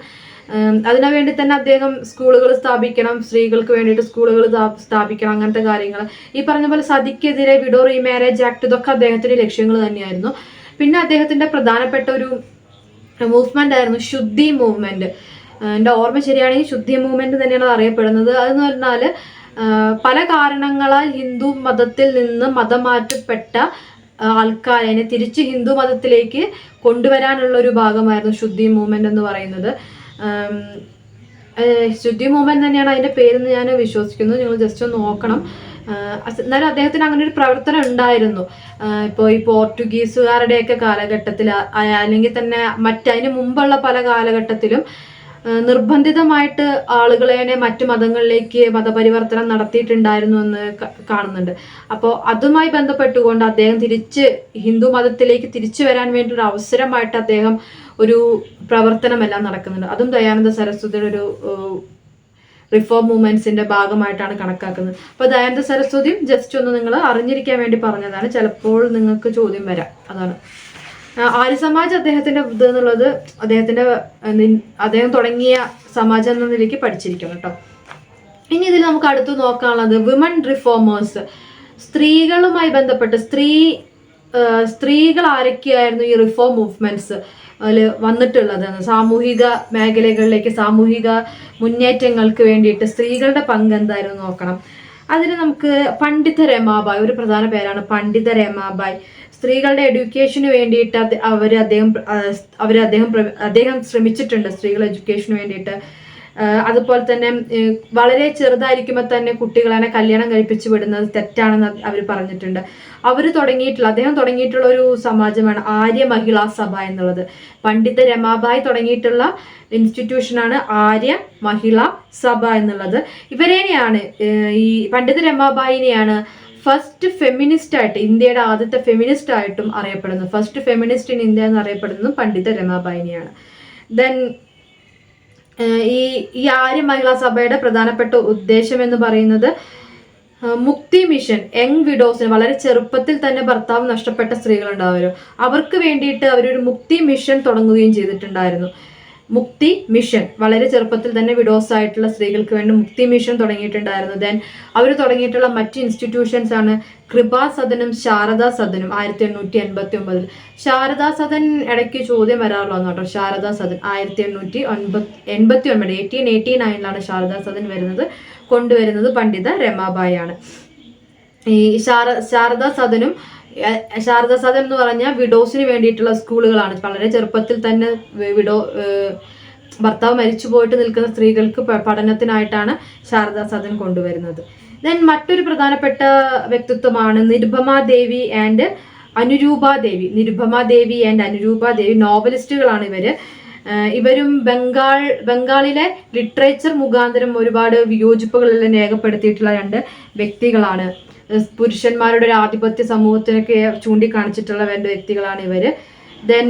S1: അതിനു വേണ്ടി തന്നെ അദ്ദേഹം സ്കൂളുകൾ സ്ഥാപിക്കണം, സ്ത്രീകൾക്ക് വേണ്ടിയിട്ട് സ്കൂളുകൾ സ്ഥാപിക്കണം, അങ്ങനത്തെ കാര്യങ്ങൾ. ഈ പറഞ്ഞ പോലെ സതിക്കെതിരെ വിഡോ റീമാരേജ് ആക്ട്, ഇതൊക്കെ അദ്ദേഹത്തിന്റെ ലക്ഷ്യങ്ങൾ തന്നെയായിരുന്നു. പിന്നെ അദ്ദേഹത്തിന്റെ പ്രധാനപ്പെട്ട ഒരു മൂവ്മെന്റ് ആയിരുന്നു ശുദ്ധി മൂവ്മെന്റ്. എൻ്റെ ഓർമ്മ ശരിയാണെങ്കിൽ ശുദ്ധി മൂവ്മെന്റ് തന്നെയാണ് അറിയപ്പെടുന്നത്. അതെന്ന് പറഞ്ഞാൽ പല കാരണങ്ങളാൽ ഹിന്ദു മതത്തിൽ നിന്ന് മതം മാറ്റപ്പെട്ട ആൾക്കാരെ തിരിച്ച് ഹിന്ദു മതത്തിലേക്ക് കൊണ്ടുവരാനുള്ള ഒരു ഭാഗമായിരുന്നു ശുദ്ധി മൂവ്മെന്റ് എന്ന് പറയുന്നത്. ശുദ്ധി മൂവ്മെന്റ് തന്നെയാണ് അതിന്റെ പേരെന്ന് ഞാൻ വിശ്വസിക്കുന്നു. നിങ്ങൾ ജസ്റ്റ് ഒന്ന് നോക്കണം. എന്നാലും അദ്ദേഹത്തിന് അങ്ങനെ ഒരു പ്രവർത്തനം ഉണ്ടായിരുന്നു. ഇപ്പോൾ ഈ പോർട്ടുഗീസുകാരുടെയൊക്കെ കാലഘട്ടത്തിൽ അല്ലെങ്കിൽ തന്നെ മറ്റതിന് മുമ്പുള്ള പല കാലഘട്ടത്തിലും നിർബന്ധിതമായിട്ട് ആളുകളെ മറ്റു മതങ്ങളിലേക്ക് മതപരിവർത്തനം നടത്തിയിട്ടുണ്ടായിരുന്നു എന്ന് കാണുന്നുണ്ട്. അപ്പോൾ അതുമായി ബന്ധപ്പെട്ടുകൊണ്ട് അദ്ദേഹം തിരിച്ച് ഹിന്ദു മതത്തിലേക്ക് തിരിച്ചു വരാൻ വേണ്ടി ഒരു അവസരമായിട്ട് അദ്ദേഹം ഒരു പ്രവർത്തനമെല്ലാം നടക്കുന്നുണ്ട്. അതും ദയാനന്ദ സരസ്വതിയുടെ ഒരു റിഫോം മൂവ്മെന്റ്സിന്റെ ഭാഗമായിട്ടാണ് കണക്കാക്കുന്നത്. അപ്പോൾ ദയാനന്ദ സരസ്വതിയും ജസ്റ്റ് ഒന്ന് നിങ്ങൾ അറിഞ്ഞിരിക്കാൻ വേണ്ടി പറഞ്ഞതാണ്. ചിലപ്പോൾ നിങ്ങൾക്ക് ചോദ്യം വരാം, അതാണ്. ആര്യ സമാജ് അദ്ദേഹത്തിന്റെ ഇത് എന്നുള്ളത് അദ്ദേഹം തുടങ്ങിയ സമാജം എന്ന നിലയ്ക്ക് പഠിച്ചിരിക്കണം കേട്ടോ. ഇനി ഇതിൽ നമുക്ക് അടുത്ത് നോക്കാനുള്ളത് വിമൻ റിഫോമേഴ്സ്, സ്ത്രീകളുമായി ബന്ധപ്പെട്ട് സ്ത്രീകൾ ആരൊക്കെയായിരുന്നു ഈ റിഫോം മൂവ്മെന്റ്സ് വന്നിട്ടുള്ളത്, സാമൂഹിക മേഖലകളിലേക്ക് സാമൂഹിക മുന്നേറ്റങ്ങൾക്ക് വേണ്ടിയിട്ട് സ്ത്രീകളുടെ പങ്ക് എന്തായിരുന്നു നോക്കണം. അതിന് നമുക്ക് പണ്ഡിത രമാബായ്, ഒരു പ്രധാന പേരാണ് പണ്ഡിത രമാബായ്. സ്ത്രീകളുടെ എഡ്യൂക്കേഷന് വേണ്ടിയിട്ട് അദ്ദേഹം ശ്രമിച്ചിട്ടുണ്ട്, സ്ത്രീകളുടെ എഡ്യൂക്കേഷന് വേണ്ടിയിട്ട്. അതുപോലെ തന്നെ വളരെ ചെറുതായിരിക്കുമ്പോൾ തന്നെ കുട്ടികളെ കല്യാണം കഴിപ്പിച്ചു വിടുന്നത് തെറ്റാണെന്ന് അവർ പറഞ്ഞിട്ടുണ്ട്. അദ്ദേഹം തുടങ്ങിയിട്ടുള്ള ഒരു സമാജമാണ് ആര്യ മഹിളാ സഭ എന്നുള്ളത്. പണ്ഡിത രമാബായ് തുടങ്ങിയിട്ടുള്ള ഇൻസ്റ്റിറ്റ്യൂഷനാണ് ആര്യ മഹിളാ സഭ എന്നുള്ളത്. ഇവരെയാണ് ഈ പണ്ഡിത രമാബായിനെയാണ് ഫസ്റ്റ് ഫെമിനിസ്റ്റ് ആയിട്ട്, ഇന്ത്യയുടെ ആദ്യത്തെ ഫെമിനിസ്റ്റ് ആയിട്ടും അറിയപ്പെടുന്നു. ഫസ്റ്റ് ഫെമിനിസ്റ്റ് ഇൻ ഇന്ത്യ എന്ന് അറിയപ്പെടുന്നതും പണ്ഡിത രമാബായിനെയാണ്. ദെൻ ഈ ആര്യ മഹിളാ സഭയുടെ പ്രധാനപ്പെട്ട ഉദ്ദേശം എന്ന് പറയുന്നത് മുക്തി മിഷൻ, യങ് വിഡോസിന്, വളരെ ചെറുപ്പത്തിൽ തന്നെ ഭർത്താവ് നഷ്ടപ്പെട്ട സ്ത്രീകളുണ്ടാവുമല്ലോ, അവർക്ക് വേണ്ടിയിട്ട് അവരൊരു മുക്തി മിഷൻ തുടങ്ങുകയും ചെയ്തിട്ടുണ്ടായിരുന്നു. മുക്തി മിഷൻ, വളരെ ചെറുപ്പത്തിൽ തന്നെ വിഡോസ് ആയിട്ടുള്ള സ്ത്രീകൾക്ക് വേണ്ടി മുക്തി മിഷൻ തുടങ്ങിയിട്ടുണ്ടായിരുന്നു. ദെൻ അവർ തുടങ്ങിയിട്ടുള്ള മറ്റ് ഇൻസ്റ്റിറ്റ്യൂഷൻസ് ആണ് കൃപാ സദനും ശാരദാ സദനും 1889. ശാരദാ സദൻ ഇടയ്ക്ക് ചോദ്യം വരാറുള്ളൂ കേട്ടോ. ശാരദാ സദൻ 1889, 1889 ശാരദാ സദൻ കൊണ്ടുവരുന്നത് പണ്ഡിത രമാബായി ആണ്. ഈ ശാരദാ സദൻ എന്ന് പറഞ്ഞാൽ വിഡോസിന് വേണ്ടിയിട്ടുള്ള സ്കൂളുകളാണ്. വളരെ ചെറുപ്പത്തിൽ തന്നെ ഭർത്താവ് മരിച്ചു പോയിട്ട് നിൽക്കുന്ന സ്ത്രീകൾക്ക് പഠനത്തിനായിട്ടാണ് ശാരദാ സദൻ കൊണ്ടുവരുന്നത്. ദെൻ മറ്റൊരു പ്രധാനപ്പെട്ട വ്യക്തിത്വമാണ് നിരുപമ ദേവി ആൻഡ് അനുരൂപ ദേവി. നോവലിസ്റ്റുകളാണ് ഇവരും ബംഗാളിലെ ലിറ്ററേച്ചർ മുഖാന്തരം ഒരുപാട് വിയോജിപ്പുകളെല്ലാം രേഖപ്പെടുത്തിയിട്ടുള്ള രണ്ട് വ്യക്തികളാണ്. പുരുഷന്മാരുടെ ഒരു ആധിപത്യ സമൂഹത്തിനൊക്കെ ചൂണ്ടിക്കാണിച്ചിട്ടുള്ള രണ്ട് വ്യക്തികളാണ് ഇവര്. ദെൻ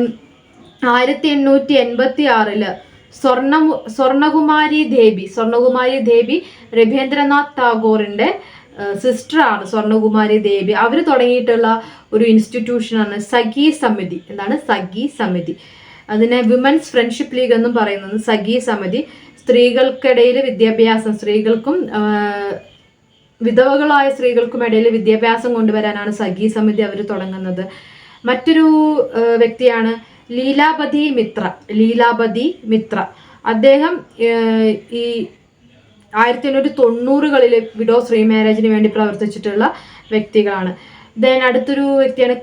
S1: 1886 സ്വർണകുമാരി ദേവി രവീന്ദ്രനാഥ് ടാഗോറിന്റെ സിസ്റ്ററാണ് സ്വർണകുമാരി ദേവി. അവർ തുടങ്ങിയിട്ടുള്ള ഒരു ഇൻസ്റ്റിറ്റ്യൂഷനാണ് സഖി സമിതി. സഖി സമിതി, അതിനെ വിമൻസ് ഫ്രണ്ട്ഷിപ്പ് ലീഗ് എന്നും പറയുന്നത്. സഖി സമിതി സ്ത്രീകൾക്കിടയിൽ വിദ്യാഭ്യാസം, സ്ത്രീകൾക്കും വിധവകളായ സ്ത്രീകൾക്കും ഇടയിൽ വിദ്യാഭ്യാസം കൊണ്ടുവരാനാണ് സഖി സമിതി അവർ തുടങ്ങുന്നത്. മറ്റൊരു വ്യക്തിയാണ് ലീലാവതി മിത്ര. അദ്ദേഹം ഈ 1890 വിഡോസ് റീമാരേജിന് വേണ്ടി പ്രവർത്തിച്ചിട്ടുള്ള വ്യക്തികളാണ്. ദെൻ അടുത്തൊരു വ്യക്തിയാണ്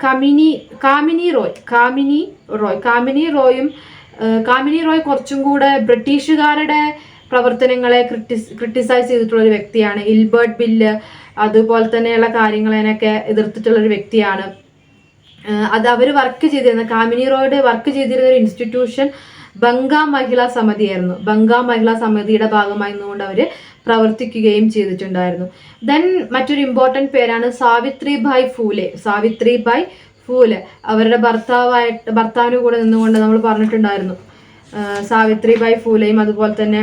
S1: കാമിനി റോയ് കുറച്ചും കൂടെ ബ്രിട്ടീഷുകാരുടെ പ്രവർത്തനങ്ങളെ ക്രിട്ടിസൈസ് ചെയ്തിട്ടുള്ള ഒരു വ്യക്തിയാണ്. ഇൽബർട്ട് ബില്ല് അതുപോലെ തന്നെയുള്ള കാര്യങ്ങളെയൊക്കെ എതിർത്തിട്ടുള്ള ഒരു വ്യക്തിയാണ്. അത് അവർ വർക്ക് ചെയ്തിരുന്ന കാമിനി റോയുടെ വർക്ക് ചെയ്തിരുന്ന ഒരു ഇൻസ്റ്റിറ്റ്യൂഷൻ ബംഗാ മഹിളാ സമിതിയായിരുന്നു. ബംഗാ മഹിളാ സമിതിയുടെ ഭാഗമായി നിന്നുകൊണ്ട് അവർ പ്രവർത്തിക്കുകയും ചെയ്തിട്ടുണ്ടായിരുന്നു. ദെൻ മറ്റൊരു ഇമ്പോർട്ടൻറ്റ് പേരാണ് സാവിത്രിബായ് ഫൂലെ. അവരുടെ ഭർത്താവിന് കൂടെ നിന്നുകൊണ്ട് നമ്മൾ പറഞ്ഞിട്ടുണ്ടായിരുന്നു. സാവിത്രിബായ് ഫൂലെയും അതുപോലെ തന്നെ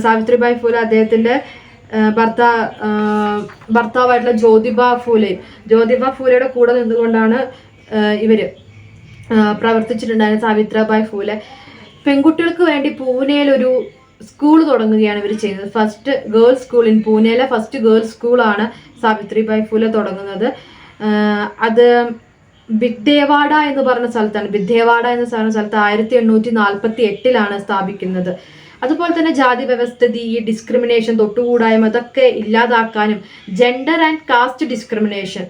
S1: സാവിത്രിബായ് ഫൂലെ അദ്ദേഹത്തിന്റെ ഭർത്താവായിട്ടുള്ള ജ്യോതിബ ഫൂലെയുടെ കൂടെ നിന്നുകൊണ്ടാണ് ഇവര് പ്രവർത്തിച്ചിട്ടുണ്ടായിരുന്നത്. സാവിത്രിബായ് ഫൂലെ പെൺകുട്ടികൾക്ക് വേണ്ടി പൂനെയിൽ ഒരു സ്കൂൾ തുടങ്ങുകയാണ് ഇവർ ചെയ്യുന്നത്. ഫസ്റ്റ് ഗേൾസ് സ്കൂൾ ഇൻ പൂനെയിലെ ഫസ്റ്റ് ഗേൾസ് സ്കൂളാണ് സാവിത്രിബായ് ഫൂലെ തുടങ്ങുന്നത്. അത് ബിദ്ദേവാഡ എന്ന് പറഞ്ഞ സ്ഥലത്താണ്. 1848 സ്ഥാപിക്കുന്നത്. അതുപോലെ തന്നെ ജാതി വ്യവസ്ഥിതി, ഡിസ്ക്രിമിനേഷൻ, തൊട്ടുകൂടായ്മ ഇതൊക്കെ ഇല്ലാതാക്കാനും ജെൻഡർ ആൻഡ് കാസ്റ്റ് ഡിസ്ക്രിമിനേഷൻ,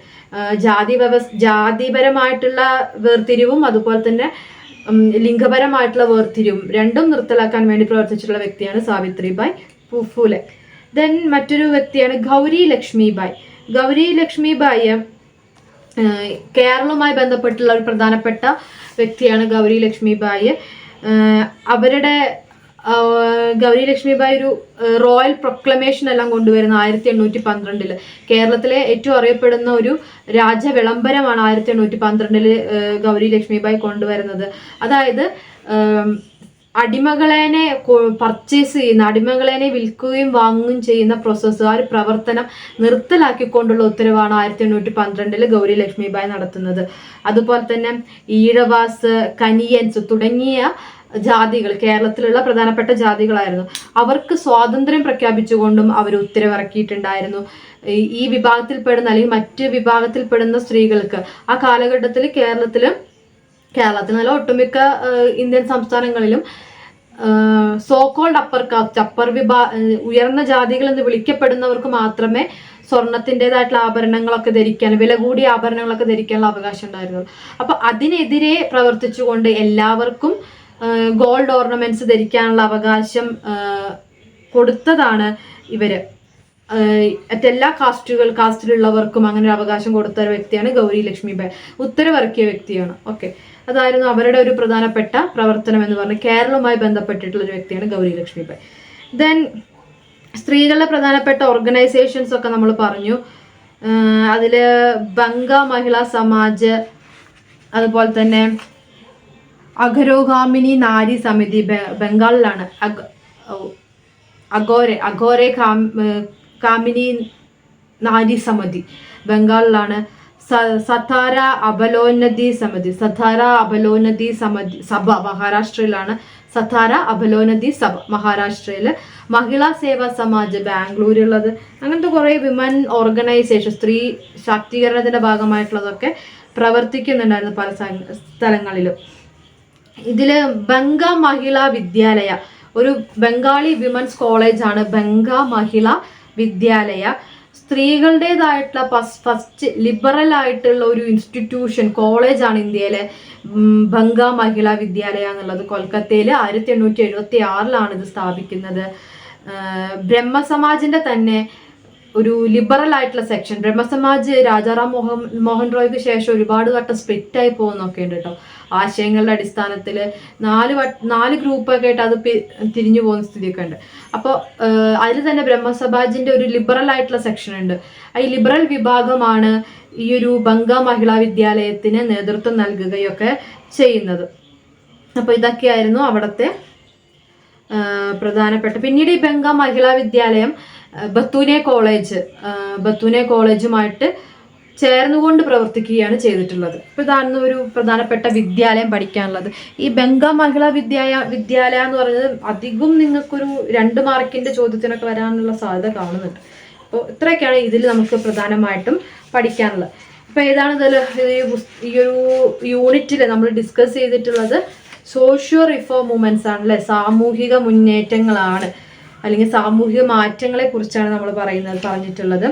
S1: ജാതിപരമായിട്ടുള്ള വേർതിരിവും അതുപോലെ തന്നെ ലിംഗപരമായിട്ടുള്ള വേർതിരിവും രണ്ടും നിർത്തലാക്കാൻ വേണ്ടി പ്രവർത്തിച്ചിട്ടുള്ള വ്യക്തിയാണ് സാവിത്രിബായ് ഫൂലെ. ദെൻ മറ്റൊരു വ്യക്തിയാണ് ഗൗരി ലക്ഷ്മിബായി. ഗൗരി ലക്ഷ്മിബായി കേരളവുമായി ബന്ധപ്പെട്ടുള്ള ഒരു പ്രധാനപ്പെട്ട വ്യക്തിയാണ് ഗൗരി ലക്ഷ്മിബായി. അവരുടെ ഗൗരി ലക്ഷ്മിബായി ഒരു റോയൽ പ്രൊക്ലമേഷൻ എല്ലാം കൊണ്ടുവരുന്ന 1812 കേരളത്തിലെ ഏറ്റവും അറിയപ്പെടുന്ന ഒരു രാജവിളംബരമാണ് 1812 ഗൗരി ലക്ഷ്മിബായി കൊണ്ടുവരുന്നത്. അതായത് അടിമകളെ പർച്ചേസ് ചെയ്യുന്ന, അടിമകളെ വിൽക്കുകയും വാങ്ങുകയും ചെയ്യുന്ന പ്രോസസ്സ്, ആ ഒരു പ്രവർത്തനം നിർത്തലാക്കിക്കൊണ്ടുള്ള ഉത്തരവാണ് 1812 ഗൗരി ലക്ഷ്മിബായി നടത്തുന്നത്. അതുപോലെ തന്നെ ഈഴവാസ്, കനിയൻസ് തുടങ്ങിയ ജാതികൾ, കേരളത്തിലുള്ള പ്രധാനപ്പെട്ട ജാതികളായിരുന്നു, അവർക്ക് സ്വാതന്ത്ര്യം പ്രഖ്യാപിച്ചുകൊണ്ടും അവർ ഉത്തരവിറക്കിയിട്ടുണ്ടായിരുന്നു. ഈ വിഭാഗത്തിൽപ്പെടുന്ന അല്ലെങ്കിൽ മറ്റ് വിഭാഗത്തിൽപ്പെടുന്ന സ്ത്രീകൾക്ക് ആ കാലഘട്ടത്തിൽ കേരളത്തിലല്ല ഒട്ടുമിക്ക ഇന്ത്യൻ സംസ്ഥാനങ്ങളിലും സോകോൾഡ് അപ്പർ കാസ്റ്റ്, ഉയർന്ന ജാതികൾ എന്ന് വിളിക്കപ്പെടുന്നവർക്ക് മാത്രമേ സ്വർണത്തിൻ്റെതായിട്ടുള്ള ആഭരണങ്ങളൊക്കെ ധരിക്കാൻ, വില കൂടിയ ആഭരണങ്ങളൊക്കെ ധരിക്കാനുള്ള അവകാശം ഉണ്ടായിരുന്നുള്ളൂ. അപ്പൊ അതിനെതിരെ പ്രവർത്തിച്ചുകൊണ്ട് എല്ലാവർക്കും ഗോൾഡ് ഓർണമെന്റ്സ് ധരിക്കാനുള്ള അവകാശം കൊടുത്തതാണ് ഇവര്. മറ്റെല്ലാ കാസ്റ്റിലുള്ളവർക്കും അങ്ങനെ ഒരു അവകാശം കൊടുത്ത ഒരു വ്യക്തിയാണ് ഗൗരി ലക്ഷ്മിബായി. ഉത്തരവിറക്കിയ വ്യക്തിയാണ്. ഓക്കെ, അതായിരുന്നു അവരുടെ ഒരു പ്രധാനപ്പെട്ട പ്രവർത്തനം എന്ന് പറഞ്ഞ് കേരളവുമായി ബന്ധപ്പെട്ടിട്ടുള്ള ഒരു വ്യക്തിയാണ് ഗൗരി ലക്ഷ്മിബായി. ദെൻ സ്ത്രീകളുടെ പ്രധാനപ്പെട്ട ഓർഗനൈസേഷൻസ് ഒക്കെ നമ്മൾ പറഞ്ഞു. അതില് ബംഗ മഹിളാ സമാജ്, അതുപോലെ തന്നെ അഘരോഗാമിനി നാരി സമിതി ബംഗാളിലാണ്, അഘോരെ കാമിനി നാരി സമിതി ബംഗാളിലാണ്. സതാര അബലോന്നതി സഭ മഹാരാഷ്ട്രയിലാണ്. സതാര അബലോന്നതി സഭ മഹാരാഷ്ട്രയില്. മഹിളാ സേവാ സമാജ് ബാംഗ്ലൂരുള്ളത്. അങ്ങനത്തെ കുറേ വിമൻ ഓർഗനൈസേഷൻ, സ്ത്രീ ശാക്തീകരണത്തിന്റെ ഭാഗമായിട്ടുള്ളതൊക്കെ പ്രവർത്തിക്കുന്നുണ്ടായിരുന്നു പല സ്ഥലങ്ങളിലും. ഇതില് ബംഗ മഹിളാ വിദ്യാലയ, ഒരു ബംഗാളി വിമൻസ് കോളേജാണ് ബംഗ മഹിളാ വിദ്യാലയ. സ്ത്രീകളുടേതായിട്ടുള്ള ഫസ്റ്റ് ലിബറൽ ആയിട്ടുള്ള ഒരു ഇൻസ്റ്റിറ്റ്യൂഷൻ, കോളേജാണ് ഇന്ത്യയിലെ ബംഗ മഹിളാ വിദ്യാലയ എന്നുള്ളത്. കൊൽക്കത്തയിൽ 1876 ഇത് സ്ഥാപിക്കുന്നത്. ബ്രഹ്മസമാജിന്റെ തന്നെ ഒരു ലിബറൽ ആയിട്ടുള്ള സെക്ഷൻ. ബ്രഹ്മസമാജ് രാജാറാം മോഹൻ റോയ്ക്ക് ശേഷം ഒരുപാട് വട്ടം സ്പ്ലിറ്റ് ആയി പോകുന്നൊക്കെ ഉണ്ട് കേട്ടോ. ആശയങ്ങളുടെ അടിസ്ഥാനത്തിൽ 4 ഗ്രൂപ്പൊക്കെ ആയിട്ട് അത് തിരിഞ്ഞു പോകുന്ന സ്ഥിതിയൊക്കെ ഉണ്ട്. അപ്പോൾ അതിൽ തന്നെ ബ്രഹ്മസമാജിന്റെ ഒരു ലിബറൽ ആയിട്ടുള്ള സെക്ഷൻ ഉണ്ട്. ഈ ലിബറൽ വിഭാഗമാണ് ഈ ഒരു ബംഗ മഹിളാ വിദ്യാലയത്തിന് നേതൃത്വം നൽകുകയൊക്കെ ചെയ്യുന്നത്. അപ്പോൾ ഇതൊക്കെയായിരുന്നു അവിടുത്തെ പ്രധാനപ്പെട്ട. പിന്നീട് ഈ ബംഗ മഹിളാ വിദ്യാലയം ബത്തൂനെ കോളേജുമായിട്ട് ചേർന്നുകൊണ്ട് പ്രവർത്തിക്കുകയാണ് ചെയ്തിട്ടുള്ളത്. ഇപ്പൊ ഇതാണ് ഒരു പ്രധാനപ്പെട്ട വിദ്യാലയം പഠിക്കാനുള്ളത്. ഈ ബംഗ മഹിളാ വിദ്യാലയ എന്ന് പറയുന്നത് അധികം നിങ്ങൾക്കൊരു 2 മാർക്കിന്റെ ചോദ്യത്തിനൊക്കെ വരാനുള്ള സാധ്യത കാണുന്നുണ്ട്. അപ്പോൾ ഇത്രയൊക്കെയാണ് ഇതിൽ നമുക്ക് പ്രധാനമായിട്ടും പഠിക്കാനുള്ളത്. അപ്പൊ ഏതാണ് ഇതിൽ ഈ ഒരു യൂണിറ്റിൽ നമ്മൾ ഡിസ്കസ് ചെയ്തിട്ടുള്ളത് സോഷ്യോ റിഫോം മൂവ്മെന്റ്സ് ആണ് അല്ലെ, സാമൂഹിക മുന്നേറ്റങ്ങളാണ് അല്ലെങ്കിൽ സാമൂഹിക മാറ്റങ്ങളെ കുറിച്ചാണ് നമ്മൾ പറഞ്ഞിട്ടുള്ളത്.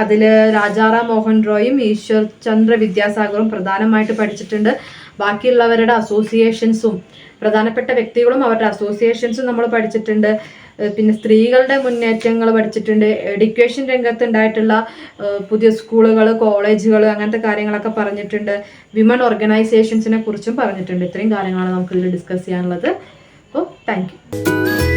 S1: അതിൽ രാജാറാം മോഹൻ റോയും ഈശ്വർ ചന്ദ്ര വിദ്യാസാഗറും പ്രധാനമായിട്ട് പഠിച്ചിട്ടുണ്ട്. ബാക്കിയുള്ളവരുടെ അസോസിയേഷൻസും പ്രധാനപ്പെട്ട വ്യക്തികളും അവരുടെ അസോസിയേഷൻസും നമ്മൾ പഠിച്ചിട്ടുണ്ട്. പിന്നെ സ്ത്രീകളുടെ മുന്നേറ്റങ്ങൾ പഠിച്ചിട്ടുണ്ട്. എഡ്യൂക്കേഷൻ രംഗത്ത് ഉണ്ടായിട്ടുള്ള പുതിയ സ്കൂളുകൾ, കോളേജുകൾ, അങ്ങനത്തെ കാര്യങ്ങളൊക്കെ പറഞ്ഞിട്ടുണ്ട്. വിമൻ ഓർഗനൈസേഷൻസിനെ കുറിച്ചും പറഞ്ഞിട്ടുണ്ട്. ഇത്രയും കാര്യങ്ങളാണ് നമുക്ക് ഇതിൽ ഡിസ്കസ് ചെയ്യാനുള്ളത്. അപ്പോൾ താങ്ക് യു.